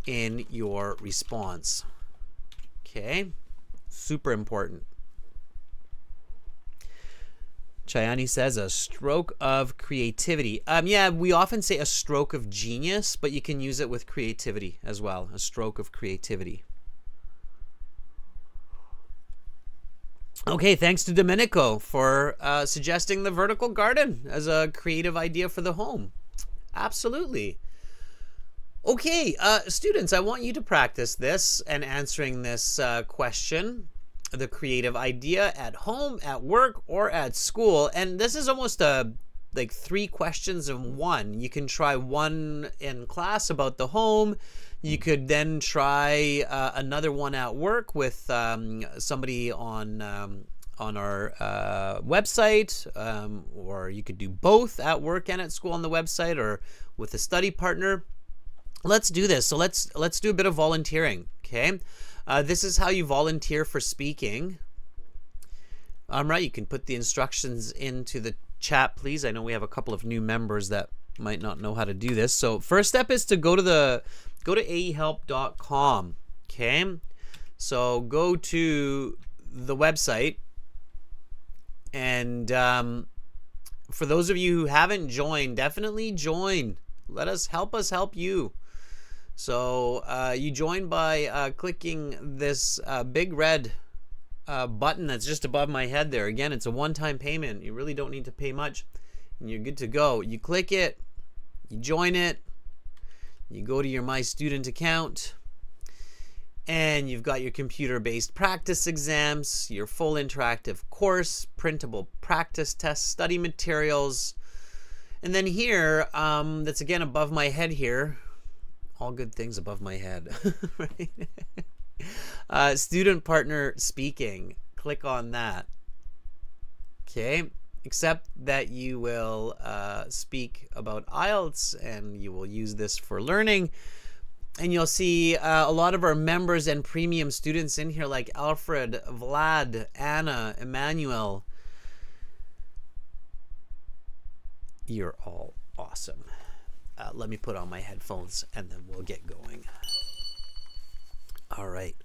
in your response. Okay, super important. Chayani says a stroke of creativity. Yeah, we often say a stroke of genius, but you can use it with creativity as well. A stroke of creativity. Okay, thanks to Domenico for suggesting the vertical garden as a creative idea for the home. Absolutely. Okay, students, I want you to practice this and answering this question. The creative idea at home, at work, or at school. And this is almost like 3 questions in one. You can try one in class about the home. You could then try another one at work with somebody on our website, or you could do both at work and at school on the website, or with a study partner. Let's do this. So let's do a bit of volunteering. Okay. This is how you volunteer for speaking. Right, you can put the instructions into the chat, please. I know we have a couple of new members that might not know how to do this. So first step is to go to aehelp.com. Okay, so go to the website, and for those of you who haven't joined, definitely join. Help us help you. So you join by clicking this big red button that's just above my head there. Again, it's a one-time payment. You really don't need to pay much, and you're good to go. You click it, You join it, you go to your My Student account, and you've got your computer-based practice exams, your full interactive course, printable practice tests, study materials. And then here, that's again above my head here, all good things above my head, right? Student partner speaking. Click on that. Okay, except that you will speak about IELTS and you will use this for learning. And you'll see a lot of our members and premium students in here, like Alfred, Vlad, Anna, Emmanuel. You're all awesome. Let me put on my headphones and then we'll get going. All right.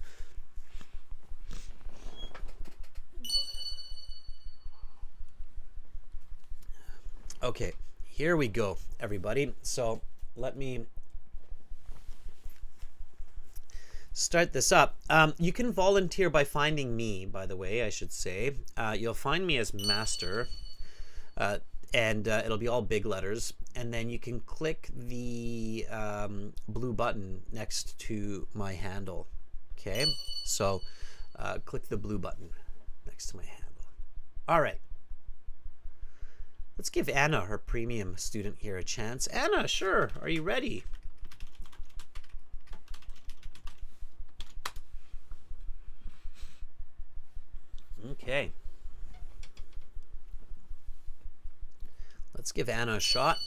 Okay, here we go, everybody. So let me start this up. You can volunteer by finding me, by the way, I should say. You'll find me as Master, and it'll be all big letters. And then you can click the blue button next to my handle. Okay, so click the blue button next to my handle. All right. Let's give Anna, her premium student here, a chance. Anna, sure. Are you ready? Okay. Let's give Anna a shot.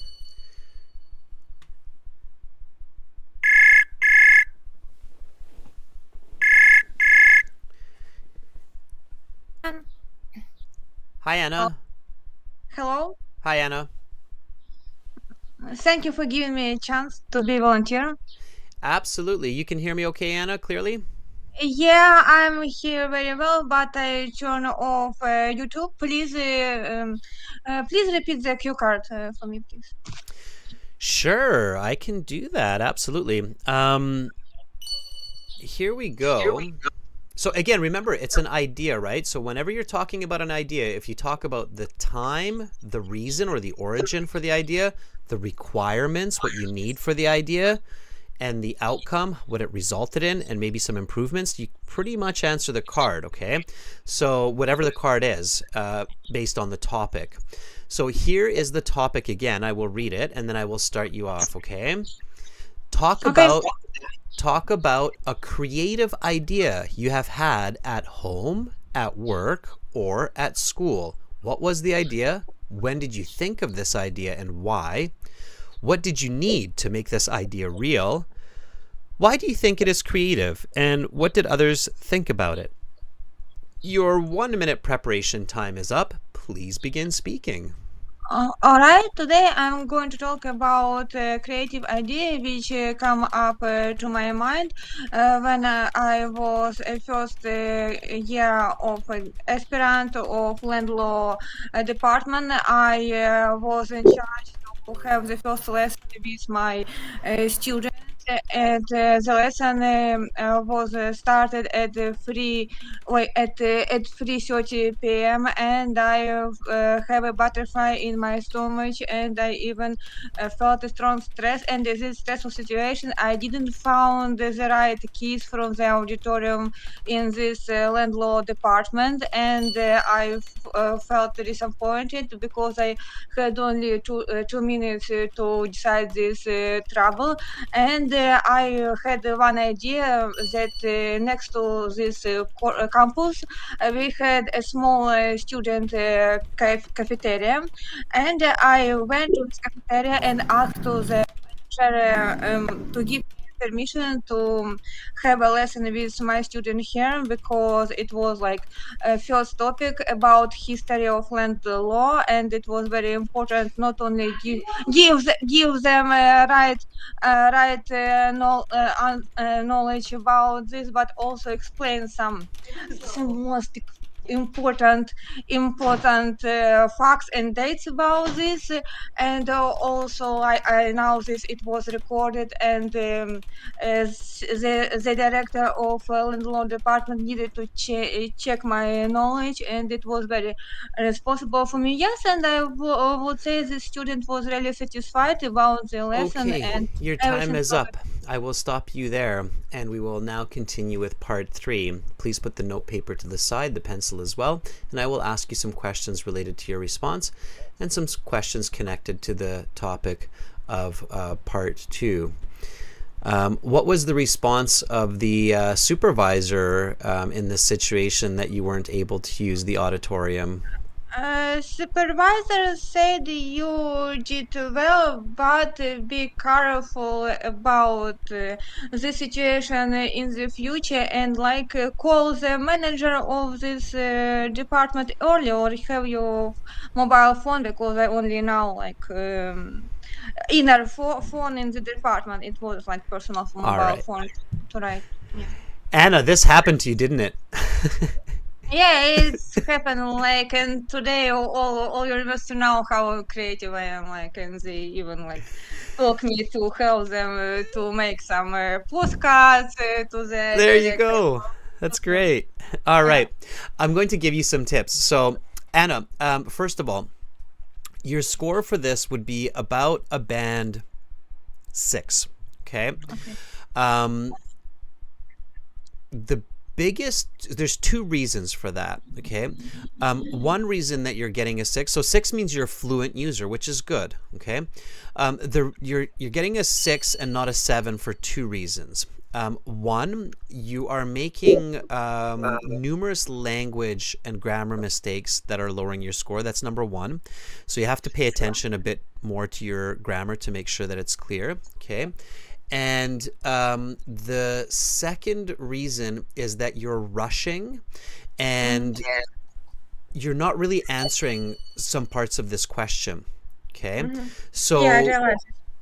Hi, Anna. Hello. Hi, Anna. Thank you for giving me a chance to be volunteer. Absolutely. You can hear me okay, Anna, clearly? Yeah, I'm here very well, but I turn off YouTube. Please, please repeat the cue card for me, please. Sure, I can do that. Absolutely. Here we go. So again, remember, it's an idea, right? So whenever you're talking about an idea, if you talk about the time, the reason or the origin for the idea, the requirements, what you need for the idea, and the outcome, what it resulted in, and maybe some improvements, you pretty much answer the card, okay? So whatever the card is, based on the topic. So here is the topic again. I will read it, and then I will start you off, okay? Talk about a creative idea you have had at home, at work, or at school. What was the idea? When did you think of this idea and why? What did you need to make this idea real? Why do you think it is creative? And what did others think about it? Your 1 minute preparation time is up. Please begin speaking. All right, today I'm going to talk about a creative idea which come up to my mind when I was a first year of aspirant of land law department. I was in charge to have the first lesson with my students. And the lesson was started at 3:30 p.m. and I have a butterfly in my stomach, and I even felt a strong stress. And in this stressful situation, I didn't found the right keys from the auditorium in this land law department, and I felt disappointed because I had only 2 minutes to decide this trouble. And I had one idea that next to this campus, we had a small student cafeteria, and I went to this cafeteria and asked to the manager to give me permission to have a lesson with my student here, because it was like a first topic about history of land law, and it was very important not only give them knowledge about this, but also explain some more important facts and dates about this, and also I know this it was recorded, and the director of landlord department needed to check my knowledge, and it was very responsible for me. Yes, and I would say the student was really satisfied about the lesson, Okay, and your time everything is perfect. up. I will stop you there, and we will now continue with part 3. Please put the note paper to the side, the pencil as well, and I will ask you some questions related to your response and some questions connected to the topic of part 2. What was the response of the supervisor in this situation that you weren't able to use the auditorium? Supervisor said you did well, but be careful about the situation in the future, and call the manager of this department early, or have your mobile phone, because I only know inner phone in the department. It was like personal All mobile right. phone to write. Yeah. Anna, this happened to you, didn't it? Yeah, it's happened and today all you must know how creative I am, and they even told me to help them to make some postcards to the There you director. go. That's great. All Yeah. right. I'm going to give you some tips. So, Anna, first of all, your score for this would be about a band 6. Okay. Okay. Um, the there's 2 reasons for that. Okay. One reason that you're getting a 6, so 6 means you're a fluent user, which is good. Okay. You're getting a 6 and not a 7 for 2 reasons. One, you are making numerous language and grammar mistakes that are lowering your score. That's number one. So you have to pay attention a bit more to your grammar to make sure that it's clear. Okay. And the second reason is that you're rushing and you're not really answering some parts of this question. Okay. Yeah, I So realize.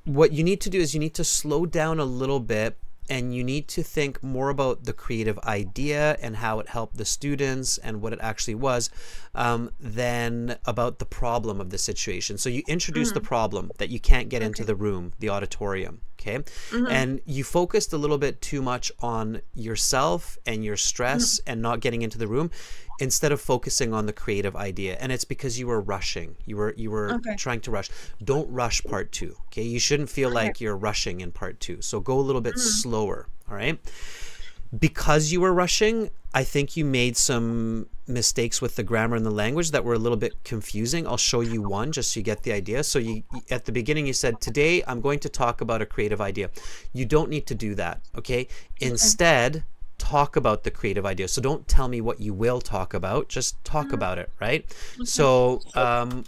what you need to do is you need to slow down a little bit, and you need to think more about the creative idea and how it helped the students and what it actually was, than about the problem of the situation. So you introduce the problem that you can't get into the room, the auditorium. Okay. And you focused a little bit too much on yourself and your stress and not getting into the room instead of focusing on the creative idea. And it's because you were rushing. You were Okay. trying to rush. Don't rush part 2. Okay. You shouldn't feel Okay. like you're rushing in part 2. So go a little bit slower. All right. Because you were rushing, I think you made some mistakes with the grammar and the language that were a little bit confusing. I'll show you one just so you get the idea. So you at the beginning you said, today I'm going to talk about a creative idea. You don't need to do that. Okay. Instead, talk about the creative idea. So don't tell me what you will talk about, just talk about it. Right. So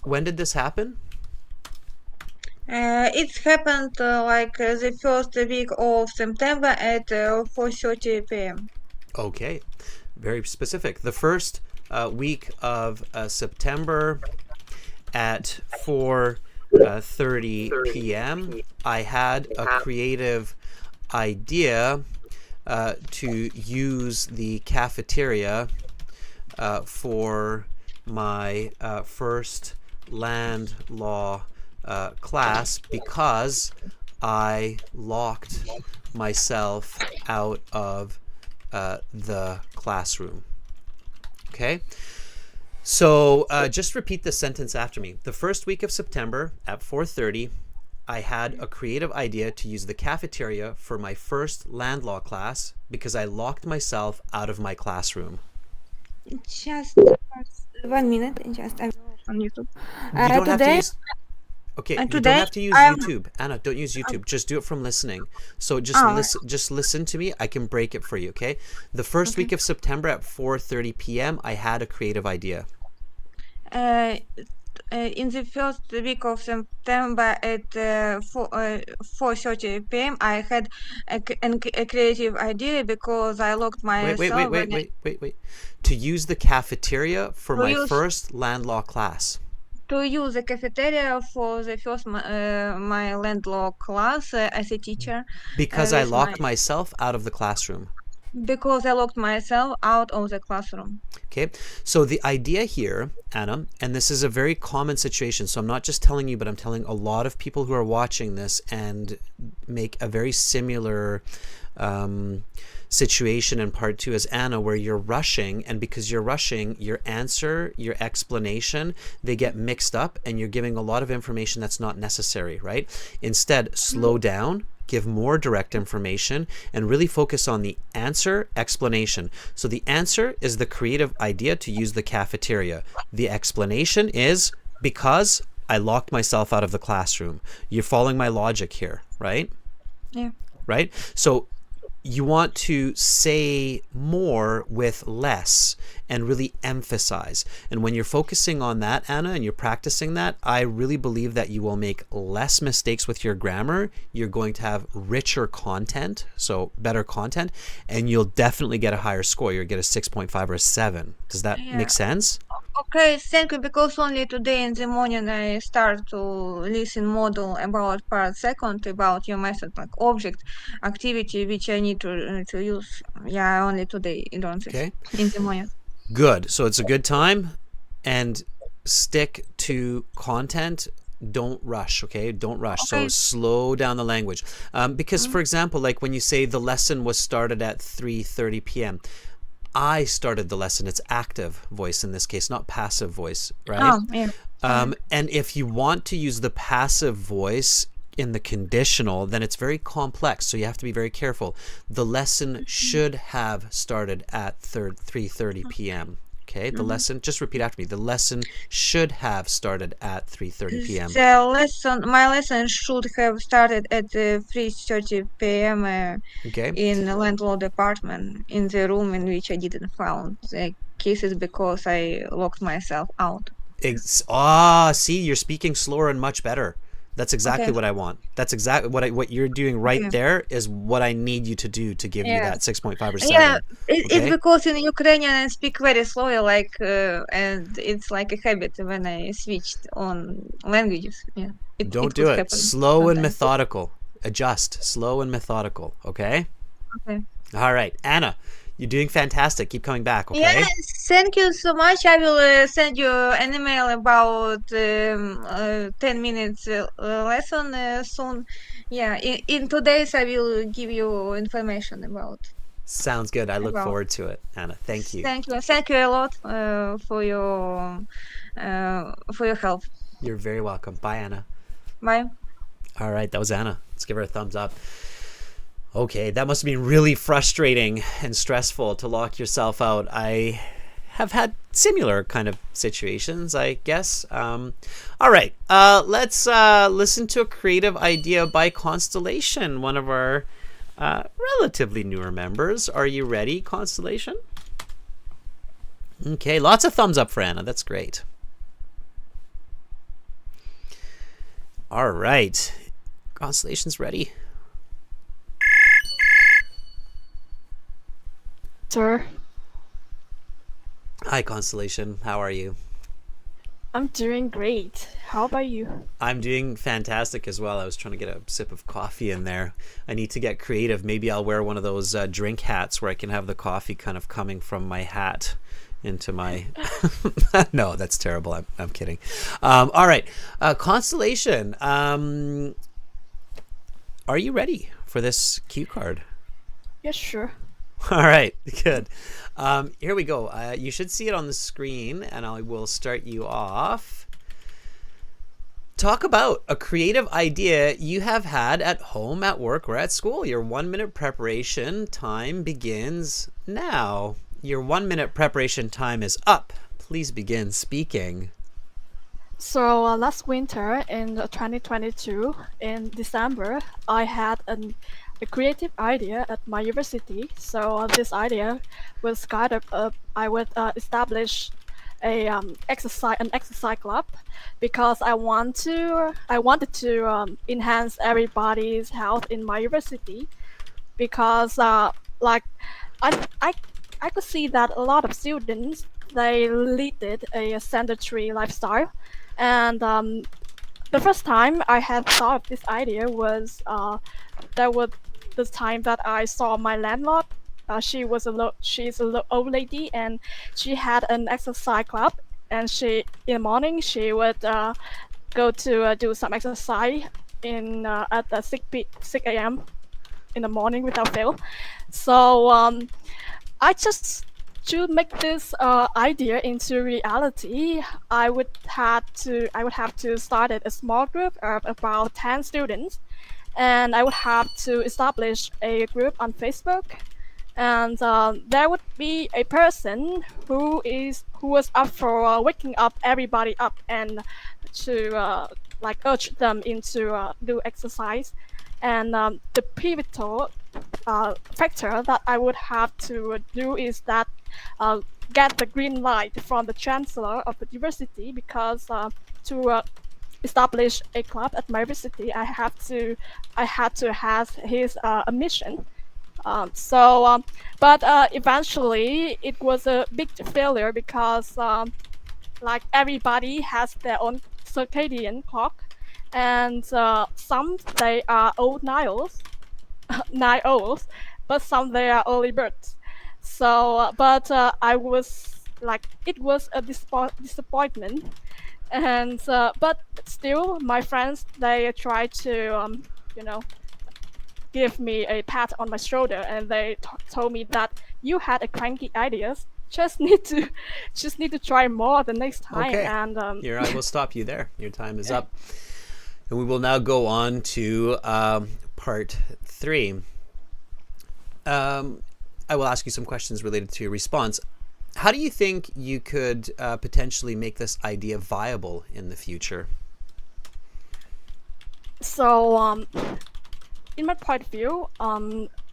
when did this happen? It's happened the first week of September at 4:30 p.m. Okay, very specific. The first week of September at 4:30 p.m. I had a creative idea to use the cafeteria for my first land law class because I locked myself out of the classroom. Okay. So just repeat the sentence after me. The first week of September at 4:30, I had a creative idea to use the cafeteria for my first land law class because I locked myself out of my classroom. Just 1 minute, just I'm on YouTube. You don't have to Today, use. Okay, you don't today have to use I'm. YouTube. Anna, don't use YouTube. Just do it from listening. So Oh, just listen to me. I can break it for you, okay? The first okay. week of September at 4:30 p.m., I had a creative idea. In the first week of September at 4:30 p.m., I had a creative idea because I locked myself Wait. To use the cafeteria for to my use first land law class. to use the cafeteria for the first my land law class as a teacher Because I with my locked myself out of the classroom. Because I locked myself out of the classroom. Okay, so the idea here, Anna, and this is a very common situation, so I'm not just telling you, but I'm telling a lot of people who are watching this and make a very similar situation in part two as Anna, where you're rushing, and because you're rushing, your answer, your explanation, they get mixed up and you're giving a lot of information that's not necessary, right? Instead, slow down, give more direct information, and really focus on the answer, explanation. So the answer is the creative idea to use the cafeteria. The explanation is because I locked myself out of the classroom. You're following my logic here, right? Yeah. Right? So you want to say more with less and really emphasize. And when you're focusing on that, Anna, and you're practicing that, I really believe that you will make less mistakes with your grammar. You're going to have richer content, so better content, and you'll definitely get a higher score. You'll get a 6.5 or a 7. Does that make sense? Okay, thank you. Because only today in the morning I start to listen model about part second about your method, like object activity, which I need to use. Yeah, only today learn this in the morning. Good. So it's a good time, and stick to content. Don't rush, okay? Don't rush. So slow down the language. Because, for example, like when you say the lesson was started at 3:30 p.m., I started the lesson. It's active voice in this case, not passive voice, right? Oh, yeah. And if you want to use the passive voice in the conditional, then it's very complex. So you have to be very careful. The lesson should have started at 3:30 p.m. Okay, the lesson, just repeat after me. The lesson should have started at 3:30 p.m. My lesson should have started at 3:30 p.m. In the landlord apartment, in the room in which I didn't found the cases because I locked myself out. See, you're speaking slower and much better. That's exactly what I want. That's exactly what you're doing right there is what I need you to do to give you that 6.5 or 7. Yeah, it's because in Ukrainian I speak very slowly, like, and it's like a habit when I switched on languages. Yeah, Don't do it. Slow and methodical. Adjust. Slow and methodical. Okay? Okay. All right. Anna, you're doing fantastic. Keep coming back, okay? Yes, thank you so much. I will send you an email about 10 minutes lesson soon. Yeah, in 2 days I will give you information about. Sounds good. I look forward to it, Anna. Thank you. Thank you a lot for your help. You're very welcome. Bye, Anna. Bye. All right, that was Anna. Let's give her a thumbs up. Okay, that must have been really frustrating and stressful to lock yourself out. I have had similar kind of situations, I guess. All right, let's listen to a creative idea by Constellation, one of our relatively newer members. Are you ready, Constellation? Okay, lots of thumbs up for Anna. That's great. All right, Constellation's ready. Sir. Hi, Constellation. How are you? I'm doing great. How about you? I'm doing fantastic as well. I was trying to get a sip of coffee in there. I need to get creative. Maybe I'll wear one of those drink hats where I can have the coffee kind of coming from my hat into my... No, that's terrible. I'm kidding. All right. Constellation, are you ready for this cue card? Yes, sure. All right, good. Here we go. You should see it on the screen, and I will start you off. Talk about a creative idea you have had at home, at work, or at school. Your 1 minute preparation time begins now. Your 1 minute preparation time is up. Please begin speaking. So last winter in 2022, in December, I had a creative idea at my university. So this idea was kind of I would establish an exercise club because I wanted to enhance everybody's health in my university because like I could see that a lot of students they leaded a sedentary lifestyle, and the first time I had thought of this idea was there was the time that I saw my landlord she's a old lady, and she had an exercise club. And she in the morning she would go to do some exercise in at the 6 a.m. in the morning without fail. So I just to make this idea into reality, I would have to start a small group of about 10 students, and I would have to establish a group on Facebook, and there would be a person who was up for waking up everybody up and to like urge them into do exercise, and the pivotal factor that I would have to do is that get the green light from the chancellor of the university, because to establish a club at my university, I had to have his admission. But eventually it was a big failure, because like everybody has their own circadian clock, and some they are old night owls, but some they are early birds. So, but I was like, it was a disappointment, and but still, my friends they tried to, you know, give me a pat on my shoulder, and they told me that you had a cranky ideas. Just need to try more the next time. Okay. And Here, I will stop you there. Your time is up. And we will now go on to part 3. I will ask you some questions related to your response. How do you think you could potentially make this idea viable in the future? So, in my point of view,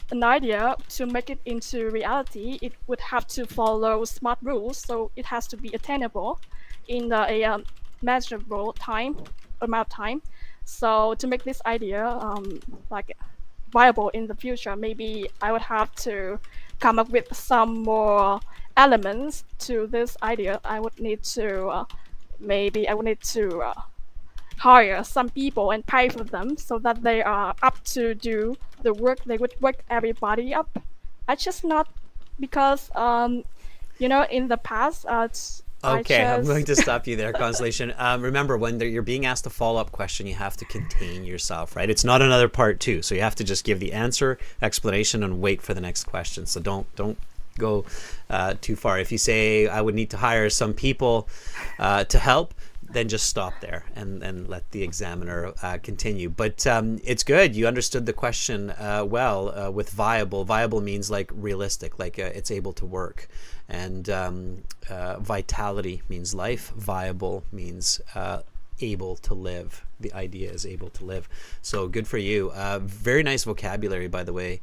an idea to make it into reality, it would have to follow smart rules. So it has to be attainable in a measurable amount of time. So to make this idea like viable in the future, maybe I would have to come up with some more elements to this idea. I would need to hire some people and pay for them so that they are up to do the work. They would wake everybody up. I just not because in the past Okay, I'm going to stop you there, Constellation. Remember, when you're being asked a follow-up question, you have to contain yourself, right? It's not another part 2, so you have to just give the answer, explanation, and wait for the next question. So don't go too far. If you say I would need to hire some people to help, then just stop there and let the examiner continue. But it's good. You understood the question well with viable. Viable means like realistic, like it's able to work. And vitality means life. Viable means able to live. The idea is able to live. So good for you. Very nice vocabulary, by the way,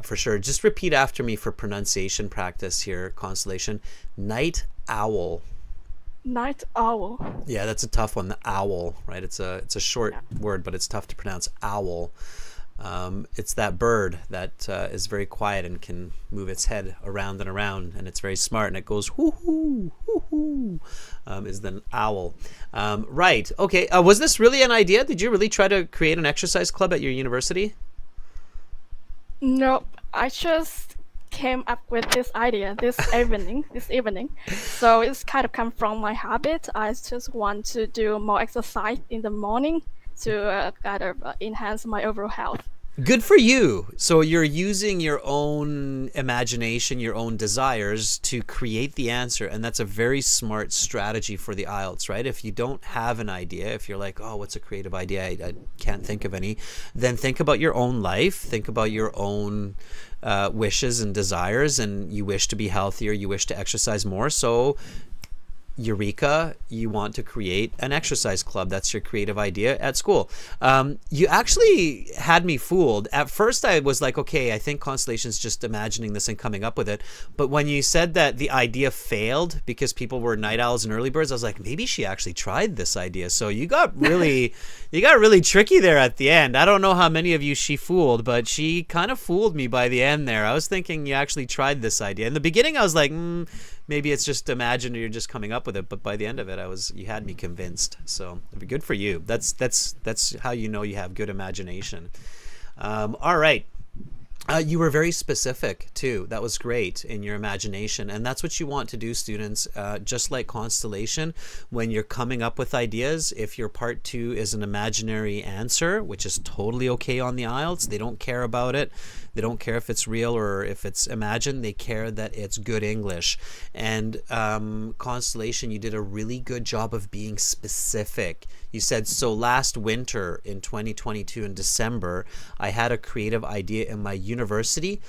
for sure. Just repeat after me for pronunciation practice here, Constellation. Night owl. Night owl. Yeah, that's a tough one. The owl, right? It's a short word, but it's tough to pronounce. Owl. It's that bird that is very quiet and can move its head around and around, and it's very smart, and it goes hoo hoo hoo hoo. Is the owl. Right. Okay. Was this really an idea? Did you really try to create an exercise club at your university? No, I just came up with this idea this evening. So it's kind of come from my habit. I just want to do more exercise in the morning to kind of enhance my overall health. Good for you. So you're using your own imagination, your own desires to create the answer. And that's a very smart strategy for the IELTS, right? If you don't have an idea, if you're like, oh, what's a creative idea? I can't think of any. Then think about your own life. Think about your own wishes and desires. And you wish to be healthier. You wish to exercise more. So Eureka, you want to create an exercise club. That's your creative idea at school. You actually had me fooled. At first I was like, okay, I think Constellation's just imagining this and coming up with it. But when you said that the idea failed because people were night owls and early birds, I was like, maybe she actually tried this idea. So you got really tricky there at the end. I don't know how many of you she fooled, but she kind of fooled me by the end there. I was thinking you actually tried this idea. In the beginning I was like, maybe it's just imagined or you're just coming up with it, but by the end of it, you had me convinced. So good for you. That's how you know you have good imagination. All right. You were very specific too. That was great in your imagination. And that's what you want to do, students. Just like Constellation, when you're coming up with ideas, if your part 2 is an imaginary answer, which is totally okay on the IELTS, they don't care about it. They don't care if it's real or if it's imagined. They care that it's good English. And Constellation, you did a really good job of being specific. You said, so last winter in 2022 in December, I had a creative idea in my university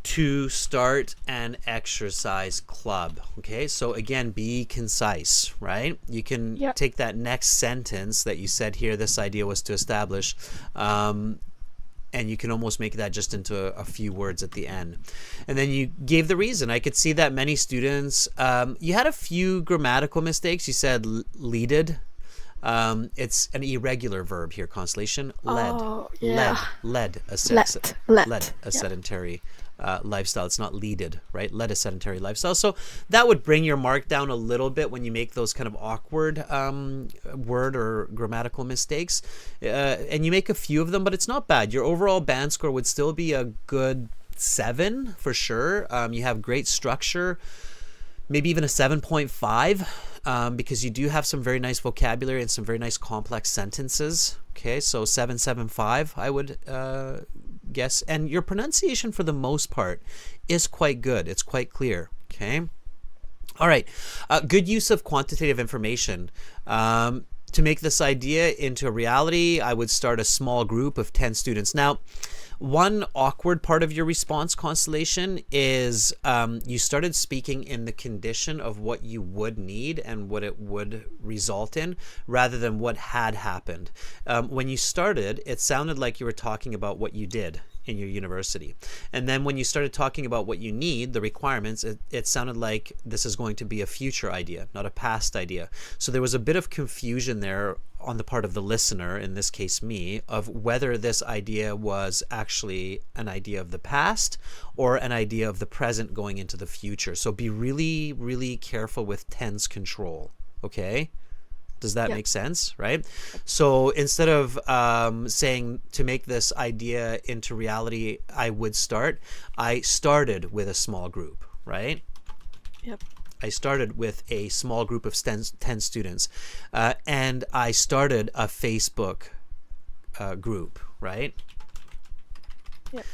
to start an exercise club. Okay, so again, be concise, right? You can take that next sentence that you said here, this idea was to establish, and you can almost make that just into a few words at the end. And then you gave the reason. I could see that many students, you had a few grammatical mistakes. You said leaded. It's an irregular verb here, Constellation. Led a sedentary lifestyle. It's not leaded, right? Led a sedentary lifestyle. So that would bring your mark down a little bit when you make those kind of awkward word or grammatical mistakes. And you make a few of them, but it's not bad. Your overall band score would still be a good 7 for sure. You have great structure, maybe even a 7.5, because you do have some very nice vocabulary and some very nice complex sentences. Okay, so 7.75, I would guess. And your pronunciation for the most part is quite good. It's quite clear. Okay. All right. Good use of quantitative information. To make this idea into a reality, I would start a small group of 10 students. Now, one awkward part of your response, Constellation, is you started speaking in the condition of what you would need and what it would result in, rather than what had happened. When you started, it sounded like you were talking about what you did in your university. And then when you started talking about what you need, the requirements, it sounded like this is going to be a future idea, not a past idea. So there was a bit of confusion there on the part of the listener, in this case me, of whether this idea was actually an idea of the past or an idea of the present going into the future. So be really, really careful with tense control. Okay? Does that make sense, right? So instead of saying to make this idea into reality, I started with a small group, right? Yep. I started with a small group of 10 students, and I started a Facebook group, right? Yep.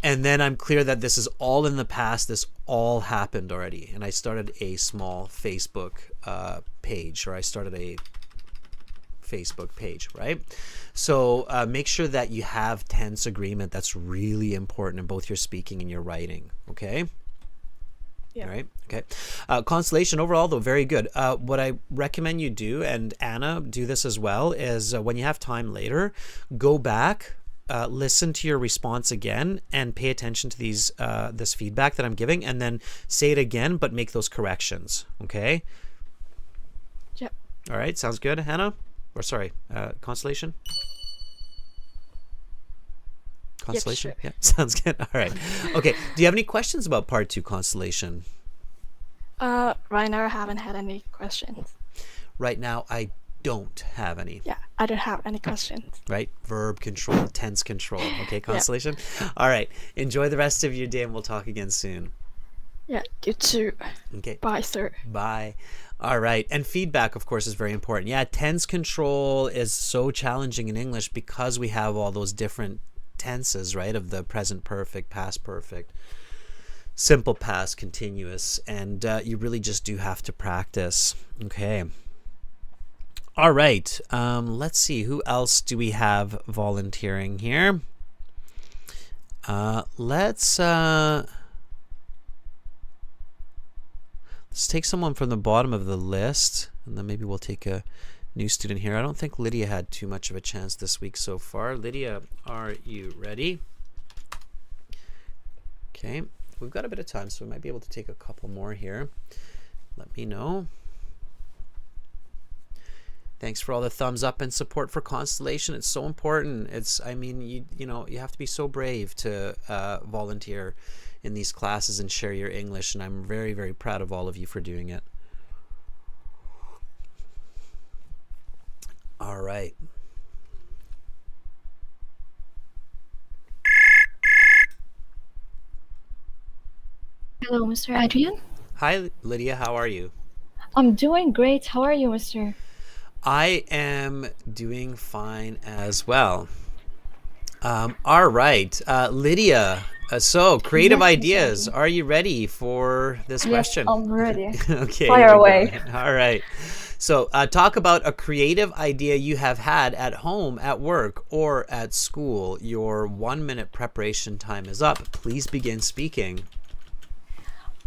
And then I'm clear that this is all in the past. This all happened already. And I started a small Facebook page, or I started a Facebook page, right? So make sure that you have tense agreement. That's really important in both your speaking and your writing, okay? Yeah. All right. Okay. Constellation overall, though, very good. What I recommend you do, and Anna, do this as well, is when you have time later, go back, listen to your response again, and pay attention to these this feedback that I'm giving, and then say it again, but make those corrections. Okay. Yep. All right. Sounds good, Hannah. Or sorry, Constellation. Constellation? Yep, sure. Yeah, sounds good. All right. Okay. Do you have any questions about part 2, Constellation? Right now I haven't had any questions. Right now, I don't have any. Yeah, I don't have any questions. Right? Verb control, tense control. Okay, Constellation? All right. Enjoy the rest of your day, and we'll talk again soon. Yeah, you too. Okay. Bye, sir. Bye. All right. And feedback, of course, is very important. Yeah, tense control is so challenging in English because we have all those different tenses, right, of the present perfect, past perfect, simple past, continuous, and you really just do have to practice. Okay. All right. Let's see, who else do we have volunteering here? Let's take someone from the bottom of the list, and then maybe we'll take a new student here. I don't think Lidya had too much of a chance this week so far. Lidya, are you ready? Okay, we've got a bit of time, so we might be able to take a couple more here. Let me know. Thanks for all the thumbs up and support for Constellation. It's so important. I mean, you know, you have to be so brave to volunteer in these classes and share your English, and I'm very, very proud of all of you for doing it. All right. Hello, Mr. Adrian. Hi, Lydia. How are you? I'm doing great. How are you, Mr.? I am doing fine as well. All right, Lydia. So, creative Yes, Mr. ideas. Adrian. Are you ready for this Yes, question? I'm ready. Okay, Fire here we go. away. All right. So, talk about a creative idea you have had at home, at work, or at school. Your 1 minute preparation time is up. Please begin speaking.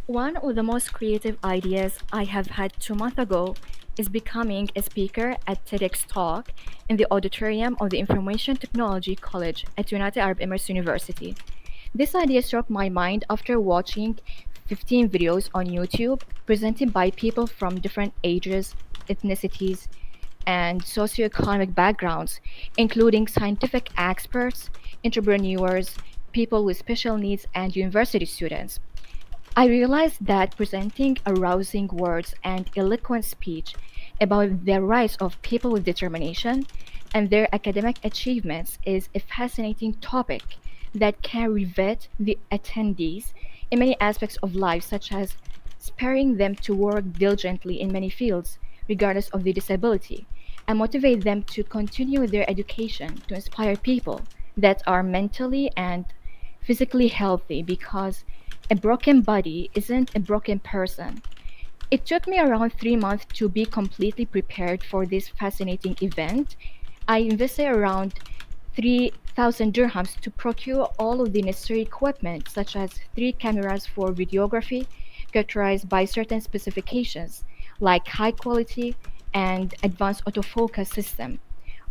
One of the most creative ideas I have had 2 months ago is becoming a speaker at TEDx Talk in the auditorium of the Information Technology College at United Arab Emirates University. This idea struck my mind after watching 15 videos on YouTube presented by people from different ages, ethnicities, and socioeconomic backgrounds, including scientific experts, entrepreneurs, people with special needs, and university students. I realized that presenting arousing words and eloquent speech about the rights of people with determination and their academic achievements is a fascinating topic that can rivet the attendees in many aspects of life, such as spurring them to work diligently in many fields, regardless of their disability, and motivate them to continue their education to inspire people that are mentally and physically healthy because a broken body isn't a broken person. It took me around 3 months to be completely prepared for this fascinating event. I invested around 3,000 dirhams to procure all of the necessary equipment, such as 3 cameras for videography, characterized by certain specifications, like high quality and advanced autofocus system.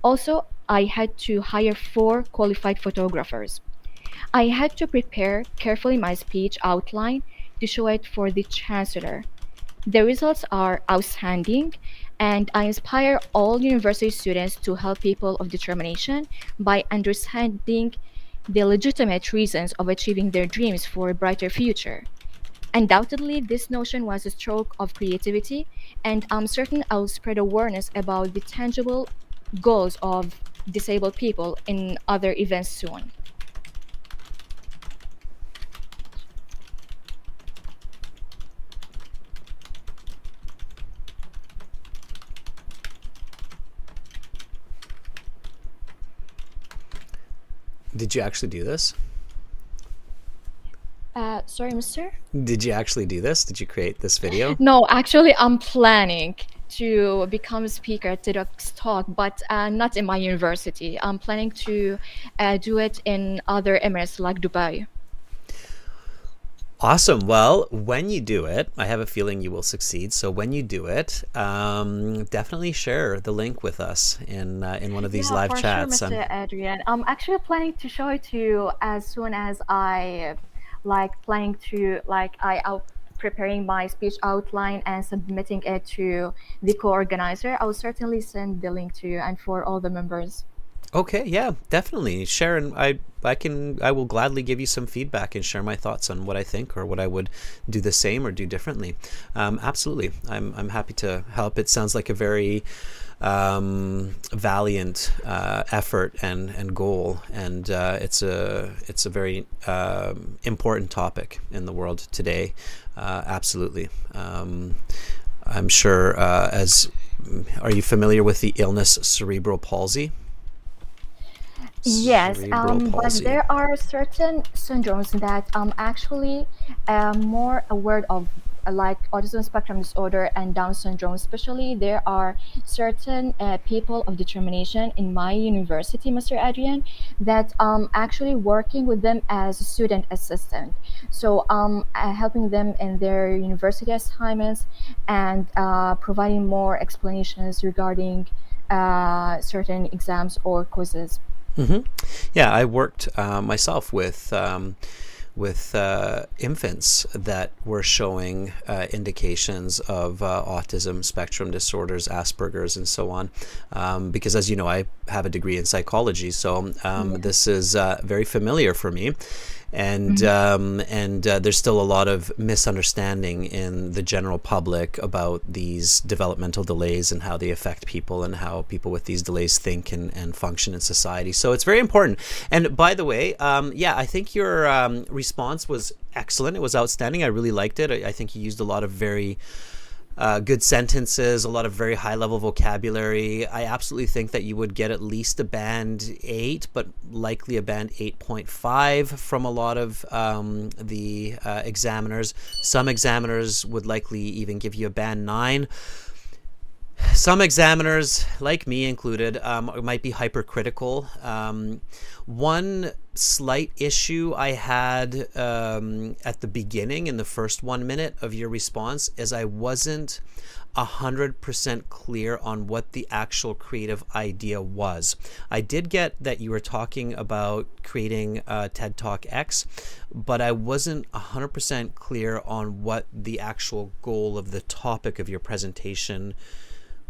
Also, I had to hire 4 qualified photographers. I had to prepare carefully my speech outline to show it for the chancellor. The results are outstanding, and I inspire all university students to help people of determination by understanding the legitimate reasons of achieving their dreams for a brighter future. Undoubtedly, this notion was a stroke of creativity, and I'm certain I'll spread awareness about the tangible goals of disabled people in other events soon. Did you actually do this? Sorry, mister? Did you actually do this? Did you create this video? No, actually, I'm planning to become a speaker at TEDx Talk, but not in my university. I'm planning to do it in other Emirates like Dubai. Awesome. Well, when you do it, I have a feeling you will succeed. So when you do it, definitely share the link with us in one of these Yeah, live for sure, chats. Mr. Adrian. I'm actually planning to show it to you as soon as I planning to preparing my speech outline and submitting it to the co-organizer. I will certainly send the link to you and for all the members. Okay, yeah, definitely. Sharon, I will gladly give you some feedback and share my thoughts on what I think or what I would do the same or do differently. Absolutely. I'm happy to help. It sounds like a very valiant effort and goal, and it's a very important topic in the world today. Absolutely. I'm sure are you familiar with the illness cerebral palsy? Yes, Cerebral but palsy. there are certain syndromes that I'm actually more aware of, like autism spectrum disorder and Down syndrome. Especially, there are certain people of determination in my university, Mr. Adrian, that actually working with them as a student assistant. So helping them in their university assignments and providing more explanations regarding certain exams or quizzes. Hmm. Yeah, I worked myself with infants that were showing indications of autism spectrum disorders, Asperger's, and so on. Because, as you know, I have a degree in psychology, so this is very familiar for me. and there's still a lot of misunderstanding in the general public about these developmental delays and how they affect people and how people with these delays think and function in society. So it's very important. And by the way, I think your response was excellent. It was outstanding. I really liked it. I think you used a lot of very good sentences, a lot of very high-level vocabulary. I absolutely think that you would get at least a band 8, but likely a band 8.5 from a lot of the examiners. Some examiners would likely even give you a band 9. Some examiners, like me included, might be hypercritical. One slight issue I had at the beginning, in the first 1 minute of your response, is I wasn't 100% clear on what the actual creative idea was. I did get that you were talking about creating TED Talk X, but I wasn't 100% clear on what the actual goal of the topic of your presentation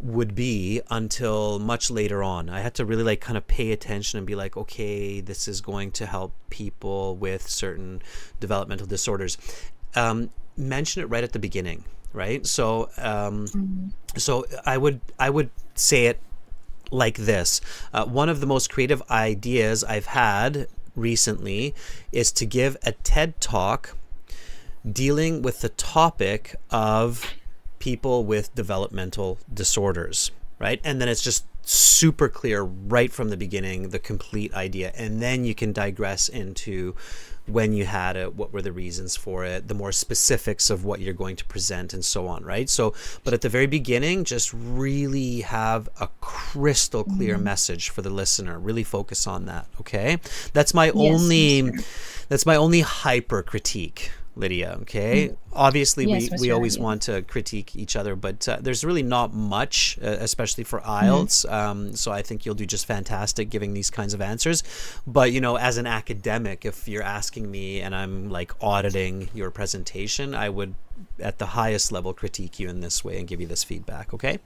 would be until much later on. I had to really kind of pay attention and be like, okay, this is going to help people with certain developmental disorders. Mention it right at the beginning, right? So so I would say it like this. One of the most creative ideas I've had recently is to give a TED Talk dealing with the topic of people with developmental disorders, right? And then it's just super clear right from the beginning, the complete idea. And then you can digress into when you had it, what were the reasons for it, the more specifics of what you're going to present, and so on, right? So, but at the very beginning, just really have a crystal clear message for the listener. Really focus on that, okay? That's my only hyper critique, Lydia, okay? Obviously, we always want to critique each other, but there's really not much, especially for IELTS. So I think you'll do just fantastic giving these kinds of answers. But, you know, as an academic, if you're asking me and I'm like auditing your presentation, I would, at the highest level, critique you in this way and give you this feedback, okay?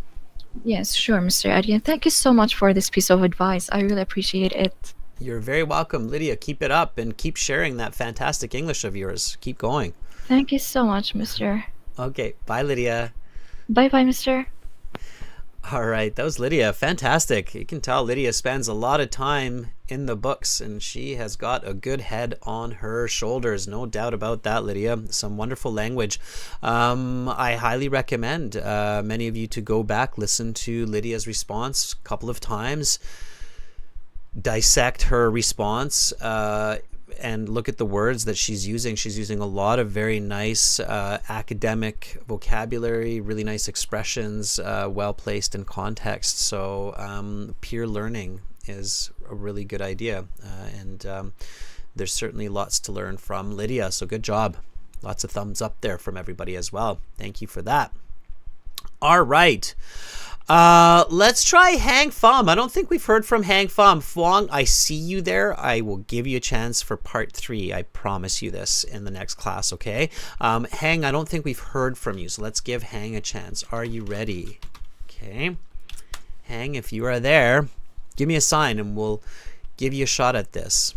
Yes, sure, Mr. Adrian. Thank you so much for this piece of advice. I really appreciate it. You're very welcome, Lydia. Keep it up and keep sharing that fantastic English of yours. Keep going. Thank you so much, Mr. Okay. Bye, Lydia. Bye-bye, Mr. All right. That was Lydia. Fantastic. You can tell Lydia spends a lot of time in the books and she has got a good head on her shoulders. No doubt about that, Lydia. Some wonderful language. I highly recommend many of you to go back, listen to Lydia's response a couple of times, dissect her response, and look at the words that she's using. She's using a lot of very nice academic vocabulary, really nice expressions, well placed in context. So peer learning is a really good idea, and there's certainly lots to learn from Lydia. So good job. Lots of thumbs up there from everybody as well. Thank you for that. All right. Let's try Hang Pham. I don't think we've heard from Hang Pham. Phuong, I see you there. I will give you a chance for part 3. I promise you this in the next class, okay? Hang, I don't think we've heard from you, so let's give Hang a chance. Are you ready? Okay. Hang, if you are there, give me a sign and we'll give you a shot at this.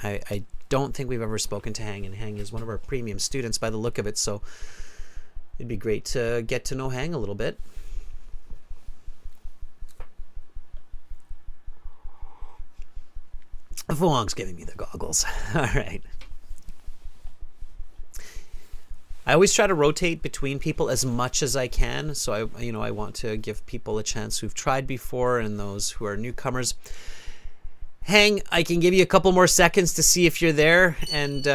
I don't think we've ever spoken to Hang, and Hang is one of our premium students by the look of it, so it'd be great to get to know Hang a little bit. Phuong's giving me the goggles. All right. I always try to rotate between people as much as I can. So I want to give people a chance who've tried before and those who are newcomers. Hang, I can give you a couple more seconds to see if you're there and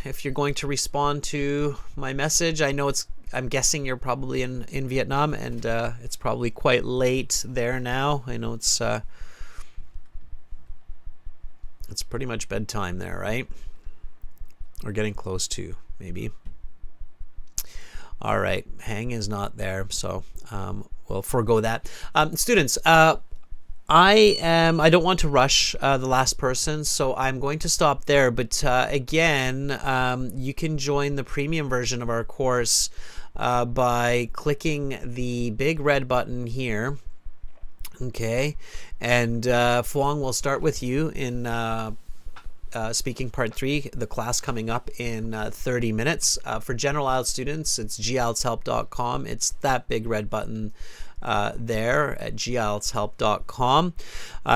if you're going to respond to my message. I'm guessing you're probably in Vietnam, and it's probably quite late there now. I know it's pretty much bedtime there, right? Or getting close to, maybe. All right, Hang is not there, so we'll forego that. Students, I don't want to rush the last person, so I'm going to stop there. But again, you can join the premium version of our course by clicking the big red button here. Okay, and Phuong, will start with you in speaking part 3, the class coming up in 30 minutes. For general IELTS students, it's gieltshelp.com. It's that big red button there at gieltshelp.com.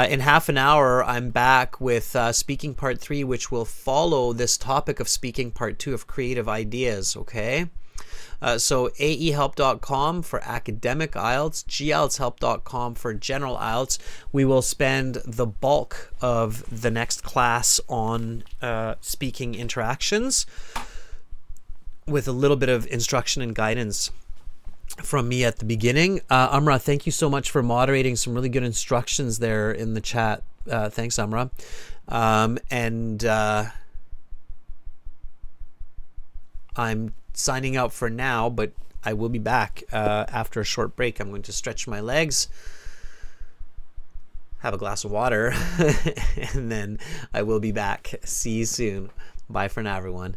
In half an hour, I'm back with speaking part 3, which will follow this topic of speaking part 2 of creative ideas, okay? So aehelp.com for academic IELTS, gieltshelp.com for general IELTS. We will spend the bulk of the next class on speaking interactions with a little bit of instruction and guidance from me at the beginning. Amra, thank you so much for moderating some really good instructions there in the chat. Thanks, Amra. I'm signing out for now, but I will be back after a short break. I'm going to stretch my legs, have a glass of water, and then I will be back. See you soon. Bye for now, everyone.